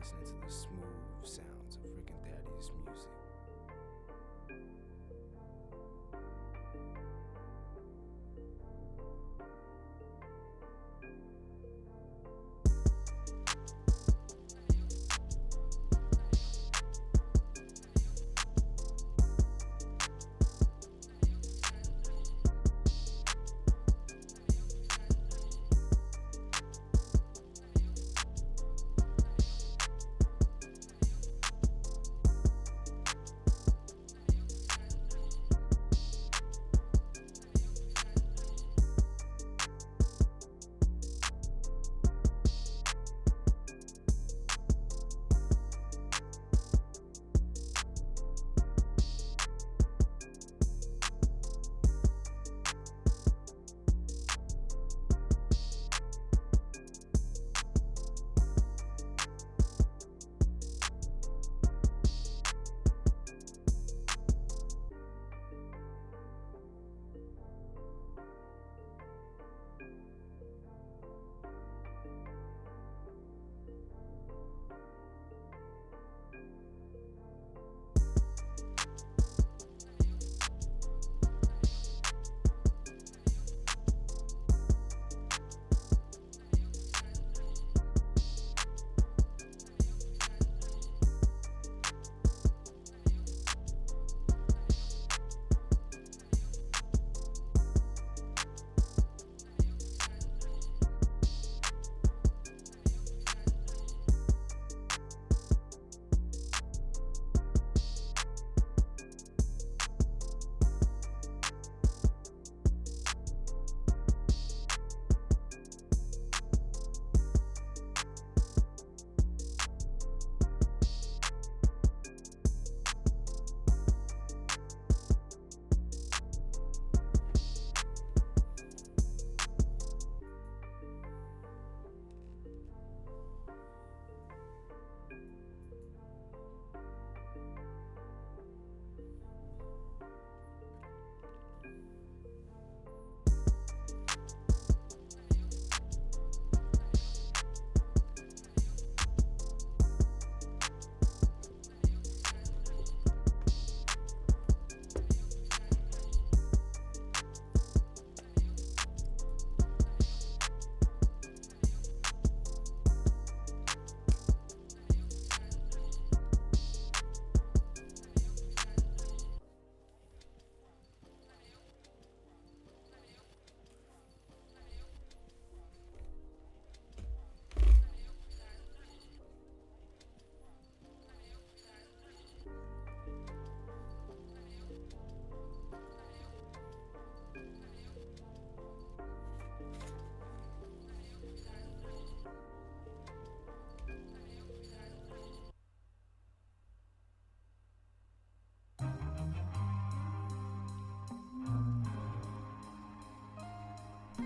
listening to the smooth sounds of Rick and Thaddeus music.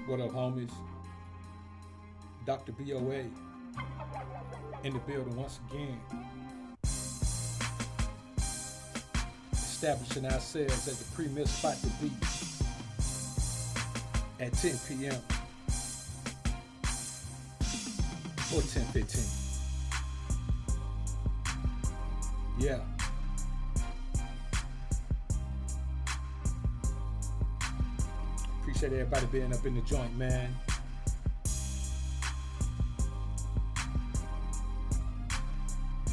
What up, homies? Dr. BoA in the building once again. Establishing ourselves at the premier spot to be at 10 p.m. or 10:15. Yeah. Appreciate everybody being up in the joint, man.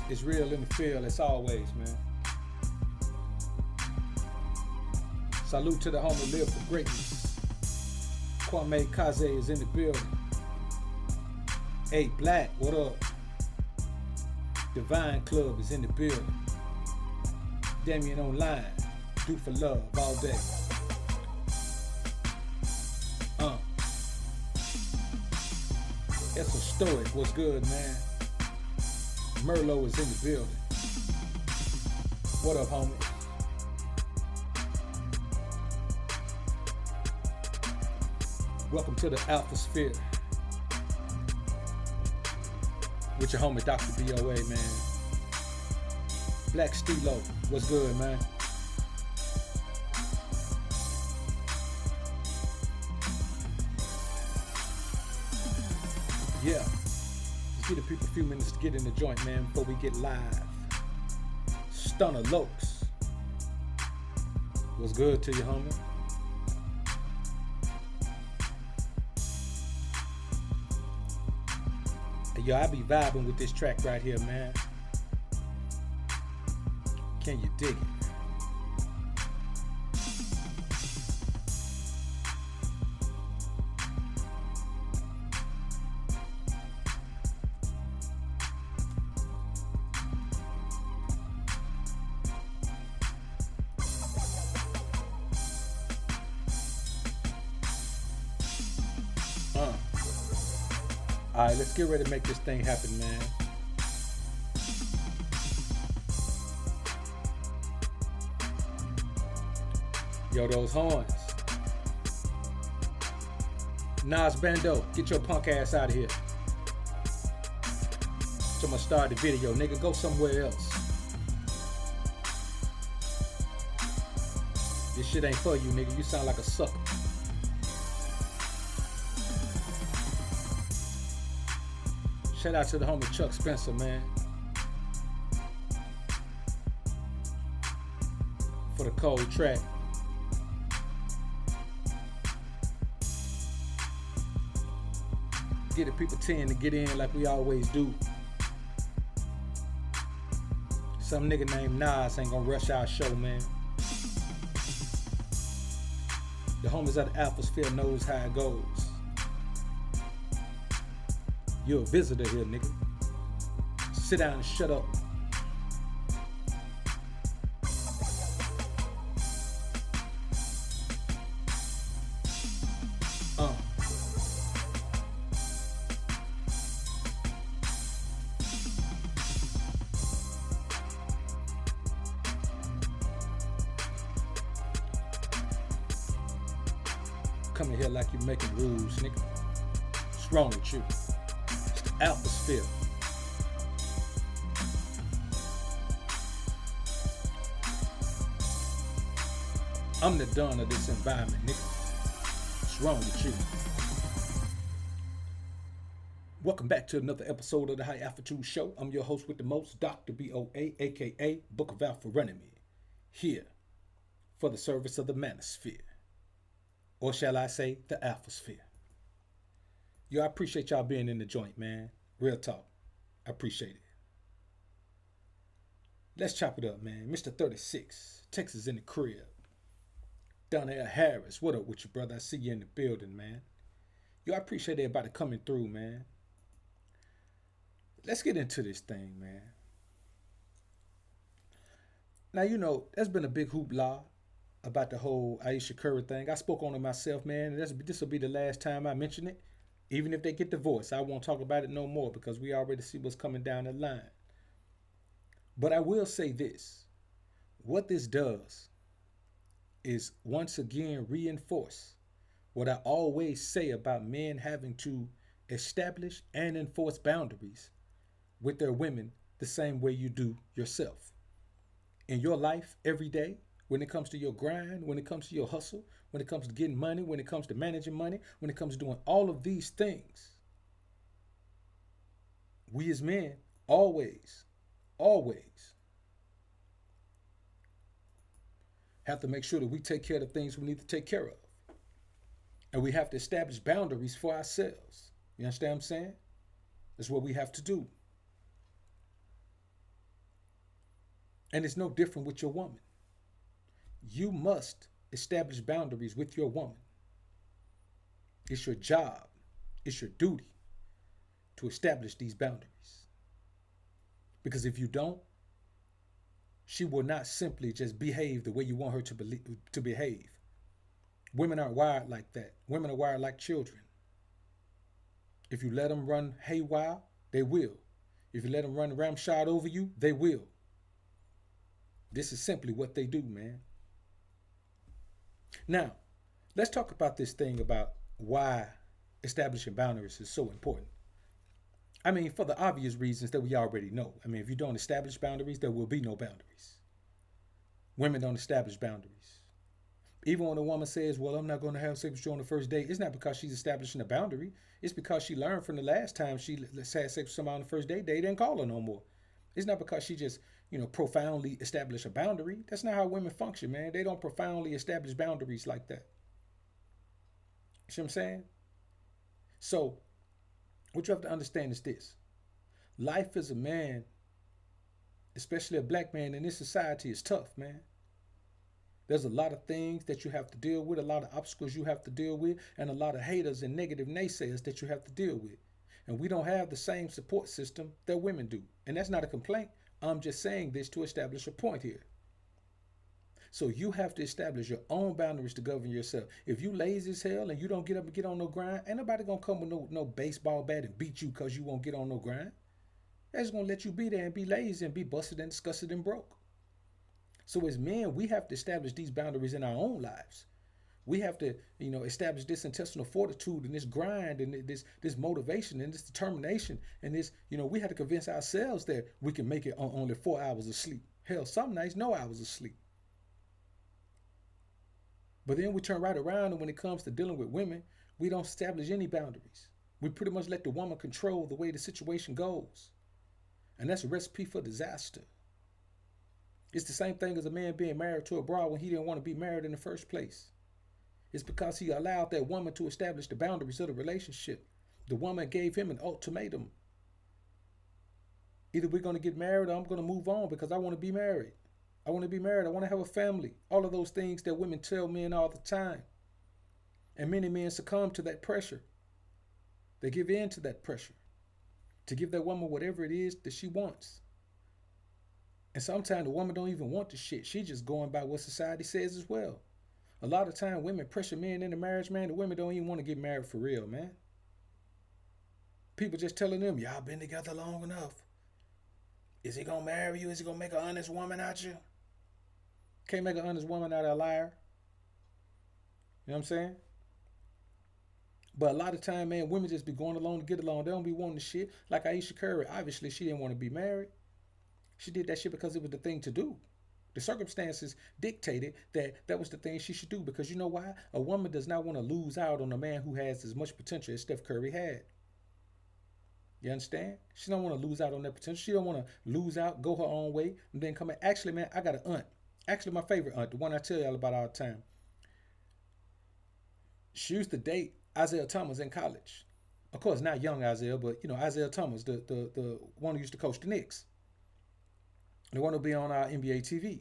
It's real in the field as always, man. Salute to the homie Live for Greatness. Kwame Kaze is in the building. Hey, Black, what up? Divine Club is in the building. Damien Online, do for love all day. That's a Stoic, what's good, man? Merlot is in the building. What up, homie? Welcome to the AlphaSphere with your homie Dr. BoA, man. Black Stilo, what's good, man? Yeah, let's get the people a few minutes to get in the joint, man, before we get live. Stunner Lokes. What's good to you, homie? Hey, yo, I be vibing with this track right here, man. Can you dig it? All right, let's get ready to make this thing happen, man. Yo, those horns. Nas Bando, get your punk ass out of here. So I'm gonna start the video, nigga. Go somewhere else. This shit ain't for you, nigga. You sound like a sucker. Shout out to the homie Chuck Spencer, man, for the cold track. Get the people 10 to get in like we always do. Some nigga named Nas ain't gonna rush our show, man. The homies at the AlphaSphere knows how it goes. You're a visitor here, nigga. Sit down and shut up. Come in here like you're making rules, nigga. What's wrong with you? AlphaSphere. I'm the dawn of this environment, nigga. What's wrong with you? Welcome back to another episode of the High Altitude Show. I'm your host with the most, Dr. BoA, aka Book of Alpha-Ronomy, here for the service of the manosphere, or shall I say, the AlphaSphere. Yo, I appreciate y'all being in the joint, man. Real talk. I appreciate it. Let's chop it up, man. Mr. 36, Texas in the crib. Donnell Harris, what up with you, brother? I see you in the building, man. Yo, I appreciate everybody coming through, man. Let's get into this thing, man. Now, you know, there's been a big hoopla about the whole Aisha Curry thing. I spoke on it myself, man. And this will be the last time I mention it. Even if they get divorced, I won't talk about it no more because we already see what's coming down the line. But I will say this. What this does is once again reinforce what I always say about men having to establish and enforce boundaries with their women the same way you do yourself. In your life every day, when it comes to your grind, when it comes to your hustle, when it comes to getting money, when it comes to managing money, when it comes to doing all of these things, we as men always have to make sure that we take care of the things we need to take care of. And we have to establish boundaries for ourselves. You understand what I'm saying? That's what we have to do. And it's no different with your woman. You must establish boundaries with your woman. It's your job, it's your duty to establish these boundaries. Because if you don't, she will not simply just behave the way you want her to behave. Women aren't wired like that. Women are wired like children. If you let them run haywire, they will. If you let them run ramshot over you, they will. This is simply what they do, man. Now, let's talk about this thing about why establishing boundaries is so important. I mean, for the obvious reasons that we already know. I mean, if you don't establish boundaries, there will be no boundaries. Women don't establish boundaries. Even when a woman says, well, I'm not going to have sex with you on the first date, it's not because she's establishing a boundary. It's because she learned from the last time she had sex with somebody on the first date, they didn't call her no more. It's not because she just, profoundly established a boundary. That's not how women function, man. They don't profoundly establish boundaries like that. You see what I'm saying? So, what you have to understand is this. Life as a man, especially a black man in this society, is tough, man. There's a lot of things that you have to deal with, a lot of obstacles you have to deal with, and a lot of haters and negative naysayers that you have to deal with. And we don't have the same support system that women do. And that's not a complaint. I'm just saying this to establish a point here. So you have to establish your own boundaries to govern yourself. If you lazy as hell and you don't get up and get on no grind, ain't nobody gonna come with no baseball bat and beat you because you won't get on no grind. They're just gonna let you be there and be lazy and be busted and disgusted and broke. So as men, we have to establish these boundaries in our own lives. We have to, establish this intestinal fortitude and this grind and this motivation and this determination and this, we have to convince ourselves that we can make it on only 4 hours of sleep. Hell, some nights no hours of sleep. But then we turn right around, and when it comes to dealing with women, we don't establish any boundaries. We pretty much let the woman control the way the situation goes. And that's a recipe for disaster. It's the same thing as a man being married to a broad when he didn't want to be married in the first place. It's because he allowed that woman to establish the boundaries of the relationship. The woman gave him an ultimatum. Either we're going to get married or I'm going to move on because I want to be married. I want to be married. I want to have a family. All of those things that women tell men all the time. And many men succumb to that pressure. They give in to that pressure to give that woman whatever it is that she wants. And sometimes the woman don't even want the shit. She just going by what society says as well. A lot of time women pressure men into marriage, man. The women don't even want to get married for real, man. People just telling them, y'all been together long enough. Is he going to marry you? Is he going to make an honest woman out of you? Can't make an honest woman out of a liar. You know what I'm saying? But a lot of time, man, women just be going along to get along. They don't be wanting the shit. Like Aisha Curry, obviously she didn't want to be married. She did that shit because it was the thing to do. The circumstances dictated that that was the thing she should do, because you know why? A woman does not want to lose out on a man who has as much potential as Steph Curry had. You understand? She don't want to lose out on that potential. She don't want to lose out, go her own way, and then come back. Actually, man, I got an aunt. Actually, my favorite aunt, the one I tell y'all about all the time. She used to date Isaiah Thomas in college. Of course, not young Isaiah, but Isaiah Thomas, the one who used to coach the Knicks. The one who'll be on our NBA TV.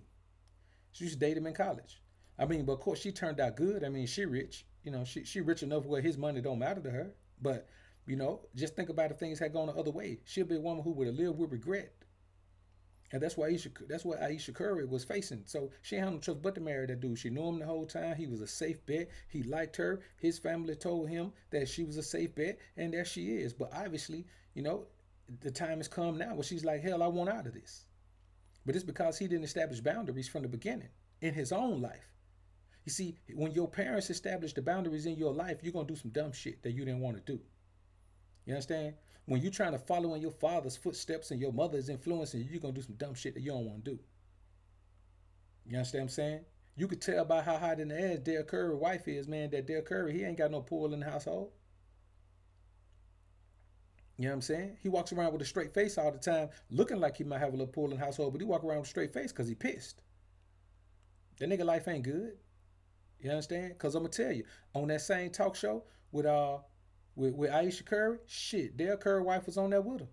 She used to date him in college. I mean, but of course she turned out good. I mean, she rich. She rich enough where his money don't matter to her. But, just think about if things had gone the other way. She'll be a woman who would have lived with regret. And that's what Aisha Curry was facing. So she had no choice but to marry that dude. She knew him the whole time. He was a safe bet. He liked her. His family told him that she was a safe bet, and there she is. But obviously, the time has come now where she's like, hell, I want out of this. But it's because he didn't establish boundaries from the beginning in his own life. You see, when your parents establish the boundaries in your life, you're going to do some dumb shit that you didn't want to do. You understand? When you're trying to follow in your father's footsteps and your mother's influencing you, you're going to do some dumb shit that you don't want to do. You understand what I'm saying? You could tell by how hot in the ass Dale Curry's wife is, man, that Dale Curry, he ain't got no pull in the household. You know what I'm saying? He walks around with a straight face all the time, looking like he might have a little pull in the household, but he walk around with a straight face because he pissed. That nigga life ain't good. You understand? Because I'm going to tell you, on that same talk show with Aisha Curry, shit, Dale Curry's wife was on there with her.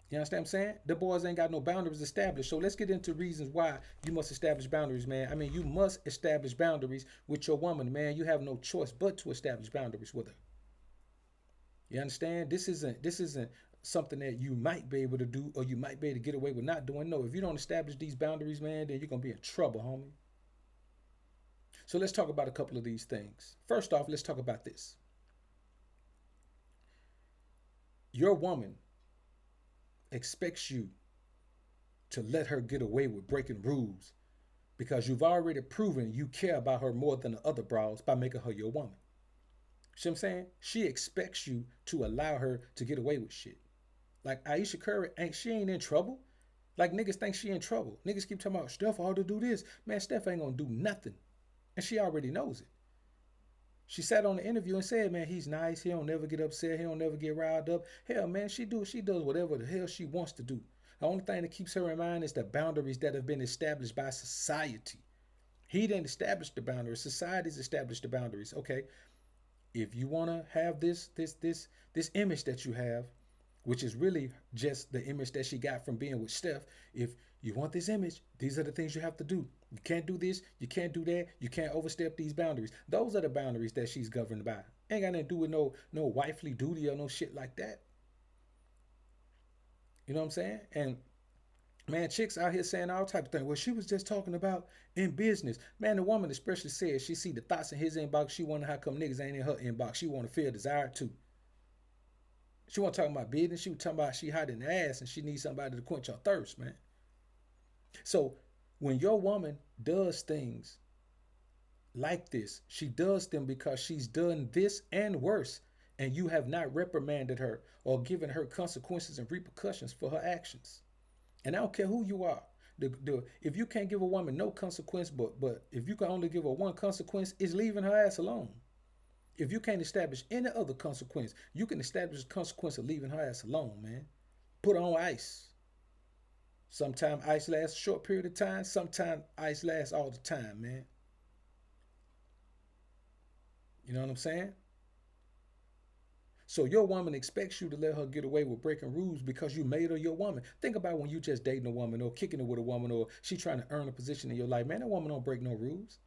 You understand what I'm saying? The boys ain't got no boundaries established. So let's get into reasons why you must establish boundaries, man. I mean, you must establish boundaries with your woman, man. You have no choice but to establish boundaries with her. You understand? This isn't something that you might be able to do or you might be able to get away with not doing. No, if you don't establish these boundaries, man, then you're going to be in trouble, homie. So let's talk about a couple of these things. First off, let's talk about this. Your woman expects you to let her get away with breaking rules because you've already proven you care about her more than the other bras by making her your woman. See what I'm saying? She expects you to allow her to get away with shit. Like Aisha Curry, she ain't in trouble Like niggas think she in trouble. Niggas keep talking about Steph ought to do this. Man, Steph ain't gonna do nothing. And she already knows it. She sat on the interview and said, man, he's nice. He don't never get upset. He don't never get riled up. Hell, man, she does whatever the hell she wants to do. The only thing that keeps her in mind is the boundaries that have been established by society. He didn't establish the boundaries. Society's established the boundaries. Okay, if you want to have this image that you have, which is really just the image that she got from being with Steph. If you want this image, these are the things you have to do. You can't do this, you can't do that, you can't overstep these boundaries. Those are the boundaries that she's governed by. Ain't got nothing to do with no wifely duty or no shit like that. You know what I'm saying? And man, chicks out here saying all type of things. Well, she was just talking about in business. Man, the woman especially said she see the thoughts in his inbox. She wonder how come niggas ain't in her inbox. She want to feel desired too. She wasn't talking about business. She was talking about she hot in the ass and she needs somebody to quench her thirst, man. So when your woman does things like this, she does them because she's done this and worse, and you have not reprimanded her or given her consequences and repercussions for her actions. And I don't care who you are. If you can't give a woman no consequence, but if you can only give her one consequence, it's leaving her ass alone. If you can't establish any other consequence, you can establish the consequence of leaving her ass alone, man. Put her on ice. Sometimes ice lasts a short period of time. Sometimes ice lasts all the time, man. You know what I'm saying? So your woman expects you to let her get away with breaking rules because you made her your woman. Think about when you just dating a woman or kicking it with a woman or she trying to earn a position in your life. Man, that woman don't break no rules.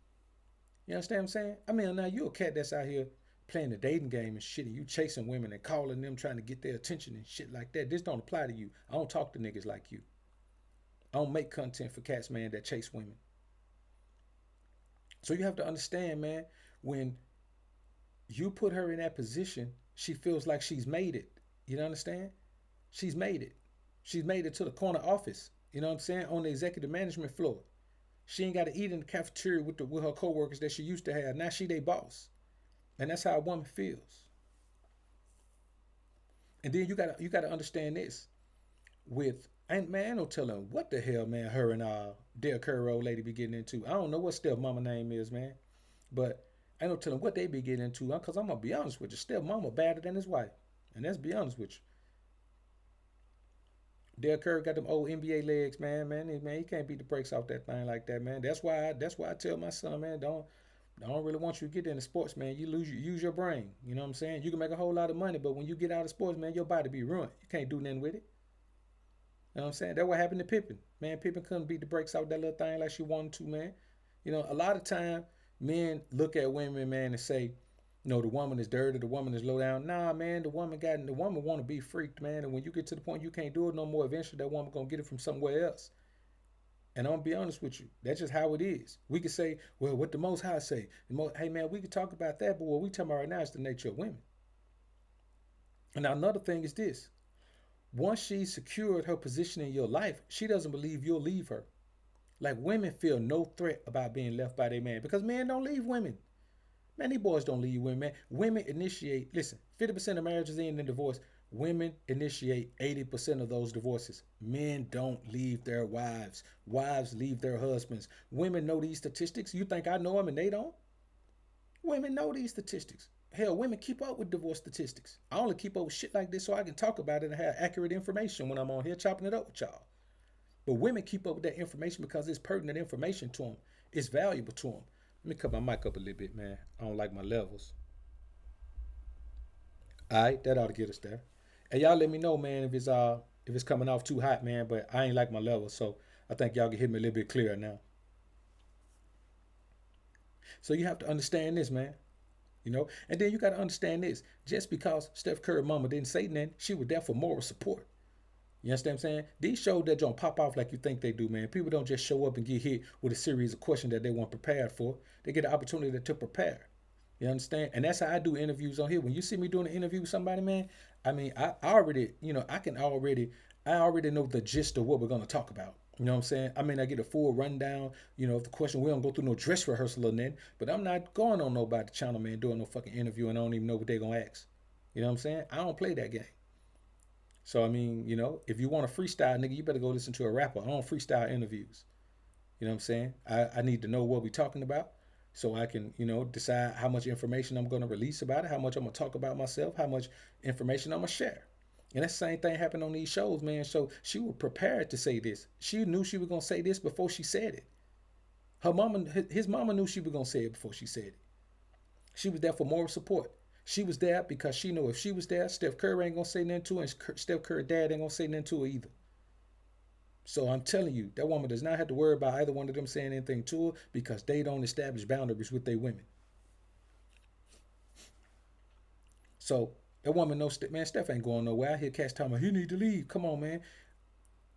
You understand what I'm saying? I mean, now you a cat that's out here playing the dating game and shit, and you chasing women and calling them, trying to get their attention and shit like that. This don't apply to you. I don't talk to niggas like you. I don't make content for cats, man, that chase women. So you have to understand, man, when you put her in that position, she feels like she's made it. You understand? She's made it. She's made it to the corner office. You know what I'm saying? On the executive management floor. She ain't got to eat in the cafeteria with her coworkers that she used to have. Now she they boss. And that's how a woman feels. And then you gotta understand this. With ain't man, no telling what the hell, man, her and Dale Curry old lady be getting into. I don't know what stepmama name is, man. But I ain't no telling what they be getting into. Cause I'm gonna be honest with you. Stepmama better than his wife. And let's be honest with you. Dale Curry got them old NBA legs, man. Man, he can't beat the brakes off that thing like that, man. That's why I tell my son, man, don't really want you to get into sports, man. You use your brain. You know what I'm saying? You can make a whole lot of money, but when you get out of sports, man, your body be ruined. You can't do nothing with it. You know what I'm saying? That's what happened to Pippen. Man, Pippen couldn't beat the brakes off that little thing like she wanted to, man. You know, a lot of time men look at women, man, and say, you know, the woman is dirty, the woman is low down. Nah, man, the woman want to be freaked, man. And when you get to the point you can't do it no more, eventually that woman gonna get it from somewhere else. And I'm gonna be honest with you, that's just how it is. We could say, well, what the Most High say? Hey, man, we could talk about that, but what we talking about right now is the nature of women. And now another thing is this: once she's secured her position in your life, she doesn't believe you'll leave her. Like women feel no threat about being left by their man because men don't leave women. Man, these boys don't leave women, man. Women initiate, listen, 50% of marriages end in divorce. Women initiate 80% of those divorces. Men don't leave their wives. Wives leave their husbands. Women know these statistics. You think I know them and they don't? Women know these statistics. Hell, women keep up with divorce statistics. I only keep up with shit like this so I can talk about it and have accurate information when I'm on here chopping it up with y'all. But women keep up with that information because it's pertinent information to them. It's valuable to them. Let me cut my mic up a little bit, man. I don't like my levels. All right, that ought to get us there. And y'all let me know, man, if it's coming off too hot, man. But I ain't like my levels, so I think y'all can hear me a little bit clearer now. So you have to understand this, man. You know, and then you got to understand this. Just because Steph Curry mama didn't say nothing, she was there for moral support. You understand what I'm saying? These shows that don't pop off like you think they do, man. People don't just show up and get hit with a series of questions that they weren't prepared for. They get the opportunity to prepare. You understand? And that's how I do interviews on here. When you see me doing an interview with somebody, man, I mean, I already, you know, I already know the gist of what we're going to talk about. You know what I'm saying? I mean, I get a full rundown, you know, of the question. We don't go through no dress rehearsal or nothing, but I'm not going on nobody's channel, man, doing no fucking interview and I don't even know what they're going to ask. You know what I'm saying? I don't play that game. So I mean, if you want to freestyle, nigga, you better go listen to a rapper. I don't freestyle interviews. You know what I'm saying? I need to know what we're talking about so I can, decide how much information I'm going to release about it, how much I'm going to talk about myself, how much information I'm going to share. And that same thing happened on these shows, man. So she was prepared to say this. She knew she was going to say this before she said it. Her mama, his mama knew she was going to say it before she said it. She was there for moral support. She was there because she knew if she was there, Steph Curry ain't going to say nothing to her, and Steph Curry dad ain't going to say nothing to her either. So I'm telling you, that woman does not have to worry about either one of them saying anything to her because they don't establish boundaries with their women. So that woman knows, man, Steph ain't going nowhere. I hear cats talking about, he need to leave. Come on, man.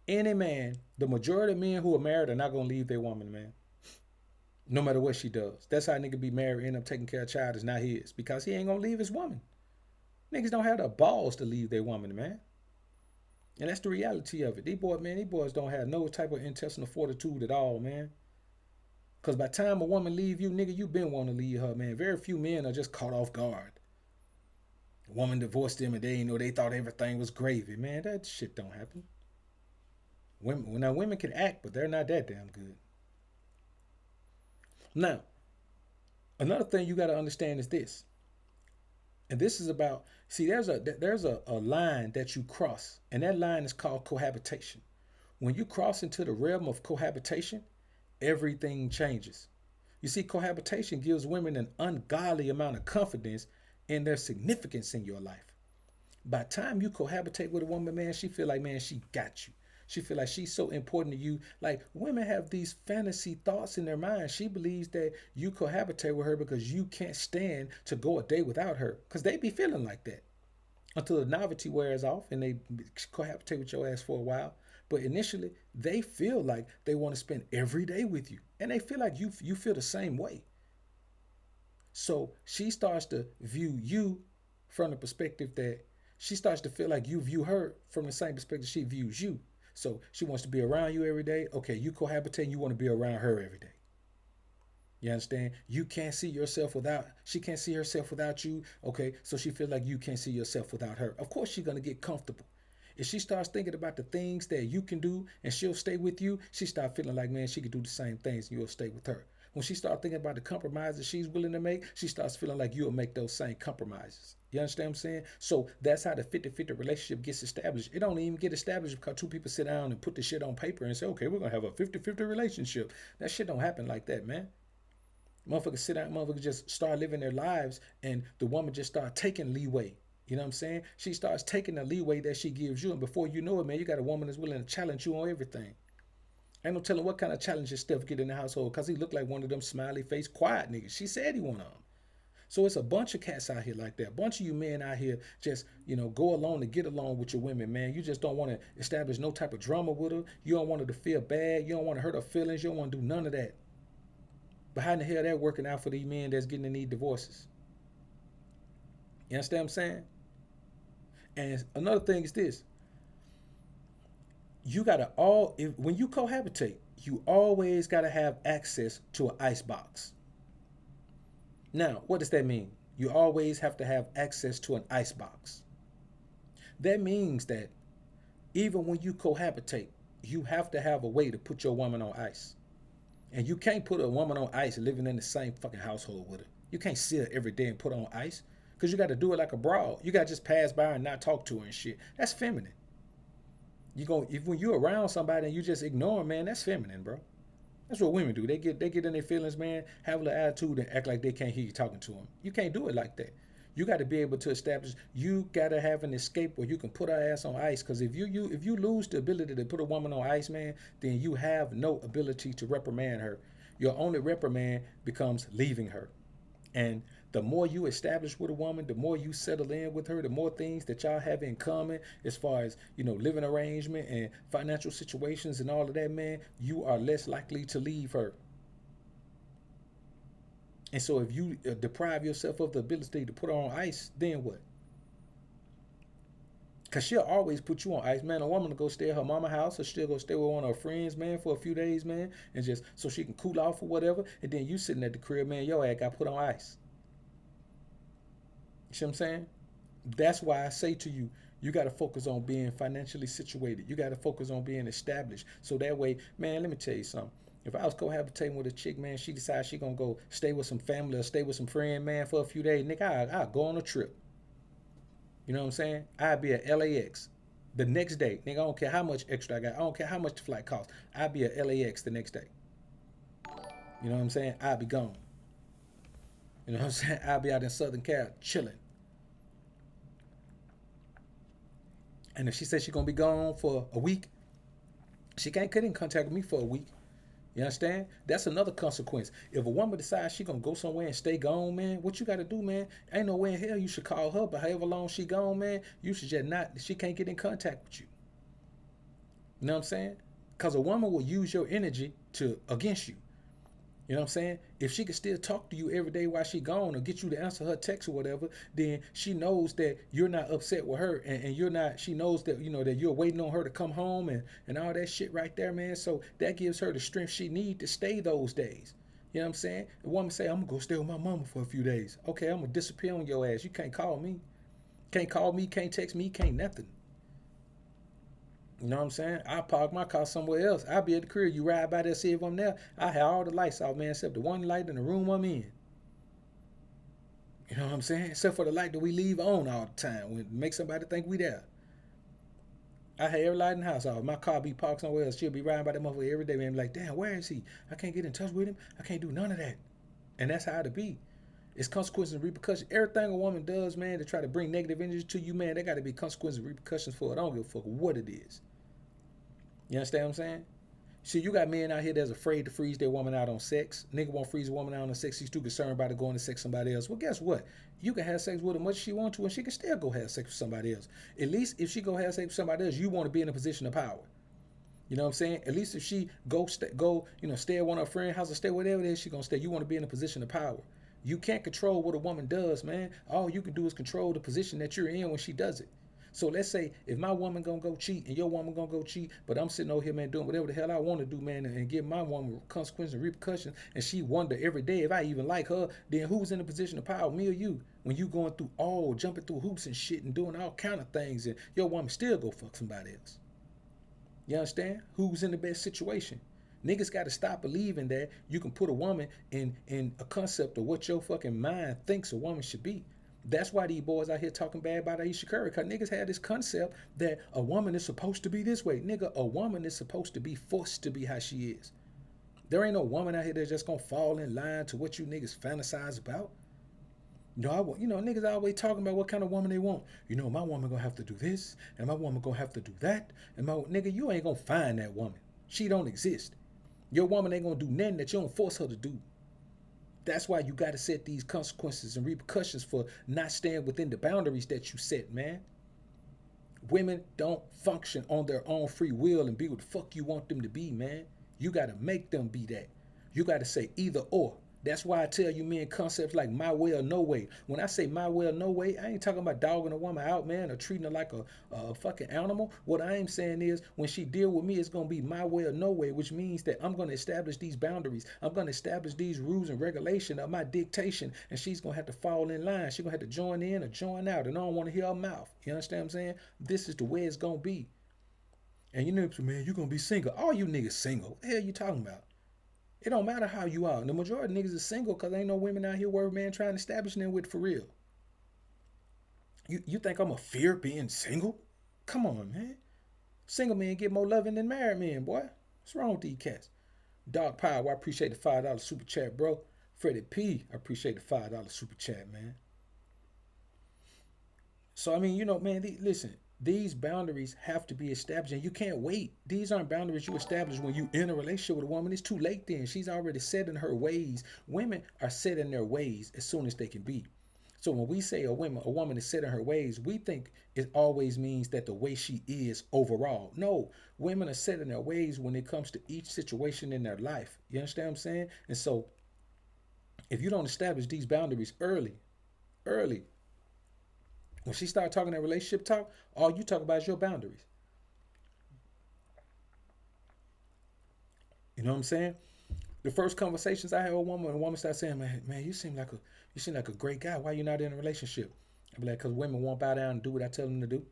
Any man, the majority of men who are married are not going to leave their woman, man. No matter what she does. That's how a nigga be married, end up taking care of a child is not his because he ain't going to leave his woman. Niggas don't have the balls to leave their woman, man. And that's the reality of it. These boys don't have no type of intestinal fortitude at all, man. Because by the time a woman leave you, nigga, you been wanting to leave her, man. Very few men are just caught off guard. A woman divorced them and they thought everything was gravy. Man, that shit don't happen. Women can act, but they're not that damn good. Now, another thing you got to understand is this. And this is about, see, there's a line that you cross, and that line is called cohabitation. When you cross into the realm of cohabitation, everything changes. You see, cohabitation gives women an ungodly amount of confidence in their significance in your life. By the time you cohabitate with a woman, man, she feel like, man, she got you. She feel like she's so important to you. Like, women have these fantasy thoughts in their mind. She believes that you cohabitate with her because you can't stand to go a day without her. Because they be feeling like that until the novelty wears off and they cohabitate with your ass for a while. But initially, they feel like they want to spend every day with you. And they feel like you feel the same way. So she starts to view you from the perspective that she starts to feel like you view her from the same perspective she views you. So she wants to be around you every day. Okay, you cohabitate, you want to be around her every day. You understand? You can't see yourself she can't see herself without you. Okay, so she feels like you can't see yourself without her. Of course she's going to get comfortable. If she starts thinking about the things that you can do and she'll stay with you, she starts feeling like, man, she can do the same things and you'll stay with her. When she starts thinking about the compromises she's willing to make, she starts feeling like you'll make those same compromises. You understand what I'm saying? So that's how the 50-50 relationship gets established. It don't even get established because two people sit down and put the shit on paper and say, okay, we're going to have a 50-50 relationship. That shit don't happen like that, man. Motherfuckers sit down, motherfuckers just start living their lives and the woman just start taking leeway. You know what I'm saying? She starts taking the leeway that she gives you. And before you know it, man, you got a woman that's willing to challenge you on everything. Ain't no telling what kind of challenges Steph get in the household because he looked like one of them smiley face quiet niggas. She said he one of them. So it's a bunch of cats out here like that. A bunch of you men out here just, go along to get along with your women, man. You just don't want to establish no type of drama with her. You don't want her to feel bad. You don't want to hurt her feelings. You don't want to do none of that. But how in the hell that working out for these men that's getting to need divorces? You understand what I'm saying? And another thing is this. You gotta when you cohabitate, you always gotta have access to an ice box. Now, what does that mean? You always have to have access to an ice box. That means that even when you cohabitate, you have to have a way to put your woman on ice. And you can't put a woman on ice living in the same fucking household with her. You can't see her every day and put her on ice because you got to do it like a broad. You got to just pass by and not talk to her and shit. That's feminine. When you're around somebody and you just ignore them, man, that's feminine, bro. That's what women do. They get in their feelings, man, have a little attitude and act like they can't hear you talking to them. You can't do it like that. You got to be able to establish. You got to have an escape where you can put her ass on ice. Because if you lose the ability to put a woman on ice, man, then you have no ability to reprimand her. Your only reprimand becomes leaving her. And the more you establish with a woman, the more you settle in with her, the more things that y'all have in common as far as, living arrangement and financial situations and all of that, man, you are less likely to leave her. And so if you deprive yourself of the ability to put her on ice, then what? Because she'll always put you on ice, man. A woman will go stay at her mama's house or she'll go stay with one of her friends, man, for a few days, man, and just so she can cool off or whatever. And then you sitting at the crib, man, your ass got put on ice. You see what I'm saying? That's why I say to you, You got to focus on being financially situated. You got to focus on being established. So that way, man, let me tell you something. If I was cohabitating with a chick, man, she decides she gonna go stay with some family or stay with some friend, man, for a few days, nigga, I'll go on a trip. You know what I'm saying? I'd be at LAX the next day. Nigga, I don't care how much extra I got. I don't care how much the flight costs. I'd be at LAX the next day. You know what I'm saying? I'd be gone. You know what I'm saying? I'd be out in Southern Cal chilling. And if she says she's gonna be gone for a week, she can't get in contact with me for a week. You understand? That's another consequence. If a woman decides she gonna go somewhere and stay gone, man, what you gotta do, man? Ain't no way in hell you should call her, but however long she gone, man, you should just not. She can't get in contact with you. You know what I'm saying? Because a woman will use your energy to against you. You know what I'm saying? If she can still talk to you every day while she gone or get you to answer her text or whatever, then she knows that you're not upset with her and you're not, she knows that, you know, that you're waiting on her to come home and all that shit right there, man. So that gives her the strength she needs to stay those days. You know what I'm saying? The woman say, I'm gonna go stay with my mama for a few days. Okay, I'm gonna disappear on your ass. You can't call me. Can't call me, can't text me, can't nothing. You know what I'm saying? I park my car somewhere else. I'll be at the crib. You ride by there, see if I'm there. I have all the lights off, man, except the one light in the room I'm in. You know what I'm saying? Except for the light that we leave on all the time. When make somebody think we there. I have every light in the house off. My car be parked somewhere else. She'll be riding by that motherfucker every day, man. Be like, damn, where is he? I can't get in touch with him. I can't do none of that. And that's how it be. It's consequences and repercussions. Everything a woman does, man, to try to bring negative energy to you, man, there got to be consequences and repercussions for it. I don't give a fuck what it is. You understand what I'm saying? See, you got men out here that's afraid to freeze their woman out on sex. Nigga won't freeze a woman out on sex. He's too concerned about it going to sex with somebody else. Well, guess what? You can have sex with her much as she wants to, and she can still go have sex with somebody else. At least if she go have sex with somebody else, you want to be in a position of power. You know what I'm saying? At least if she go, stay at one of her friend's house or stay whatever it is she gonna stay, you want to be in a position of power. You can't control what a woman does, man. All you can do is control the position that you're in when she does it. So let's say if my woman gonna go cheat and your woman gonna go cheat, but I'm sitting over here, man, doing whatever the hell I want to do, man, and give my woman consequences and repercussions, and she wonder every day if I even like her, then who's in the position of power, me or you? When you going through jumping through hoops and shit and doing all kind of things, and your woman still go fuck somebody else. You understand? Who's in the best situation? Niggas got to stop believing that you can put a woman in a concept of what your fucking mind thinks a woman should be. That's why these boys out here talking bad about Aisha Curry, because niggas had this concept that a woman is supposed to be this way. Nigga, a woman is supposed to be forced to be how she is. There ain't no woman out here that's just gonna fall in line to what you niggas fantasize about. Niggas always talking about what kind of woman they want. You know, my woman gonna have to do this, and my woman gonna have to do that, and nigga, you ain't gonna find that woman. She don't exist. Your woman ain't gonna do nothing that you don't force her to do. That's why you got to set these consequences and repercussions for not staying within the boundaries that you set, man. Women don't function on their own free will and be what the fuck you want them to be, man. You got to make them be that. You got to say either or. That's why I tell you, men, concepts like my way or no way. When I say my way or no way, I ain't talking about dogging a woman out, man, or treating her like a fucking animal. What I am saying is when she deal with me, it's going to be my way or no way, which means that I'm going to establish these boundaries. I'm going to establish these rules and regulation of my dictation, and she's going to have to fall in line. She's going to have to join in or join out, and I don't want to hear her mouth. You understand what I'm saying? This is the way it's going to be. And you know, man, you're going to be single. All you niggas single. What the hell you talking about? It don't matter how you are. The majority of niggas is single because ain't no women out here worth, man, trying to establish them with for real. You think I'm a fear being single? Come on, man. Single men get more loving than married men, boy. What's wrong with these cats? Dog Power, I appreciate the $5 super chat, bro. Freddie P, I appreciate the $5 super chat, man. So, I mean, you know, man, listen. These boundaries have to be established, and you can't wait. These aren't boundaries you establish when you in a relationship with a woman. It's too late then. She's already set in her ways. Women are set in their ways as soon as they can be. So when we say a woman is set in her ways, we think it always means that the way she is overall. No, women are set in their ways when it comes to each situation in their life. You understand what I'm saying? And so if you don't establish these boundaries early, when she started talking that relationship talk, all you talk about is your boundaries. You know what I'm saying? The first conversations I had with a woman, when a woman started saying, man, you seem like a great guy. Why you not in a relationship? I'd be like, because women won't bow down and do what I tell them to do.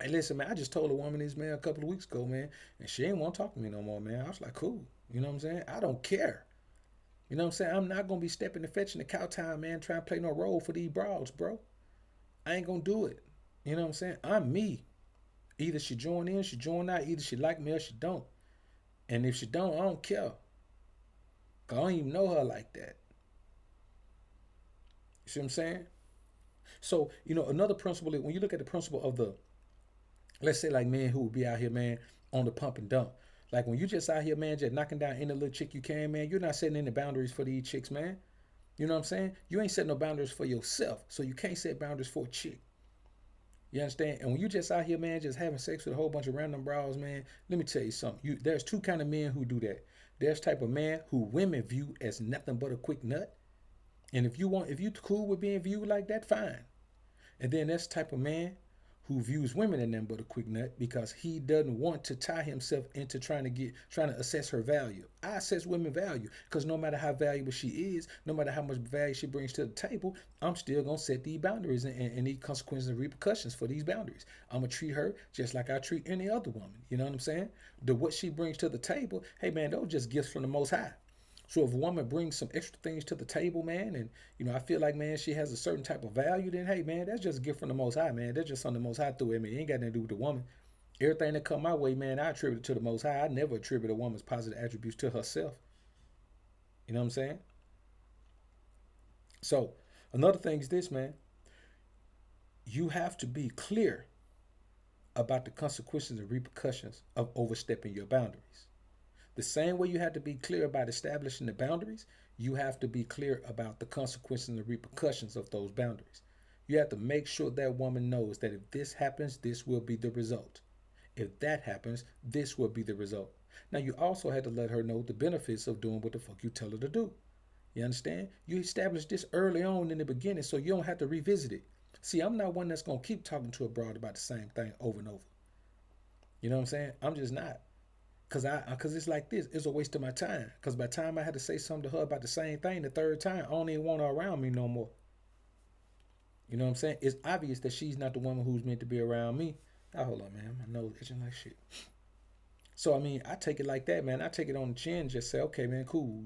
Hey, listen, man, I just told a woman this, man, a couple of weeks ago, man, and she ain't want to talk to me no more, man. I was like, cool. You know what I'm saying? I don't care. You know what I'm saying? I'm not going to be stepping and fetching the cow time, man, trying to play no role for these broads, bro. I ain't going to do it. You know what I'm saying? I'm me. Either she join in, she join out. Either she like me or she don't. And if she don't, I don't care. Cause I don't even know her like that. You see what I'm saying? So, another principle is when you look at the principle of let's say like men who would be out here, man, on the pump and dump. Like when you just out here, man, just knocking down any little chick you can, man, you're not setting any boundaries for these chicks, man. You know what I'm saying? You ain't setting no boundaries for yourself. So you can't set boundaries for a chick. You understand? And when you just out here, man, just having sex with a whole bunch of random bras, man, let me tell you something. There's two kind of men who do that. There's type of man who women view as nothing but a quick nut. And if you cool with being viewed like that, fine. And then that's the type of man who views women in them but a quick nut because he doesn't want to tie himself into trying to assess her value. I assess women value because no matter how valuable she is, no matter how much value she brings to the table, I'm still gonna set these boundaries and these consequences and repercussions for these boundaries. I'm gonna treat her just like I treat any other woman. You know what I'm saying? What she brings to the table, hey man, those are just gifts from the most high. So if a woman brings some extra things to the table, man, and I feel like, man, she has a certain type of value, then hey, man, that's just a gift from the Most High, man. That's just something the Most High threw at me. It ain't got nothing to do with the woman. Everything that come my way, man, I attribute it to the Most High. I never attribute a woman's positive attributes to herself. You know what I'm saying? So another thing is this, man. You have to be clear about the consequences and repercussions of overstepping your boundaries. The same way you have to be clear about establishing the boundaries, you have to be clear about the consequences and the repercussions of those boundaries. You have to make sure that woman knows that if this happens, this will be the result. If that happens, this will be the result. Now, you also had to let her know the benefits of doing what the fuck you tell her to do. You understand? You established this early on in the beginning so you don't have to revisit it. See, I'm not one that's going to keep talking to a broad about the same thing over and over. You know what I'm saying? I'm just not. Cause it's like this. It's a waste of my time. Cause by the time I had to say something to her about the same thing the third time, I don't even want her around me no more. You know what I'm saying? It's obvious that she's not the woman who's meant to be around me. Oh, hold on, man. My nose itching like shit. So I mean, I take it like that, man. I take it on the chin. Just say, okay, man, cool.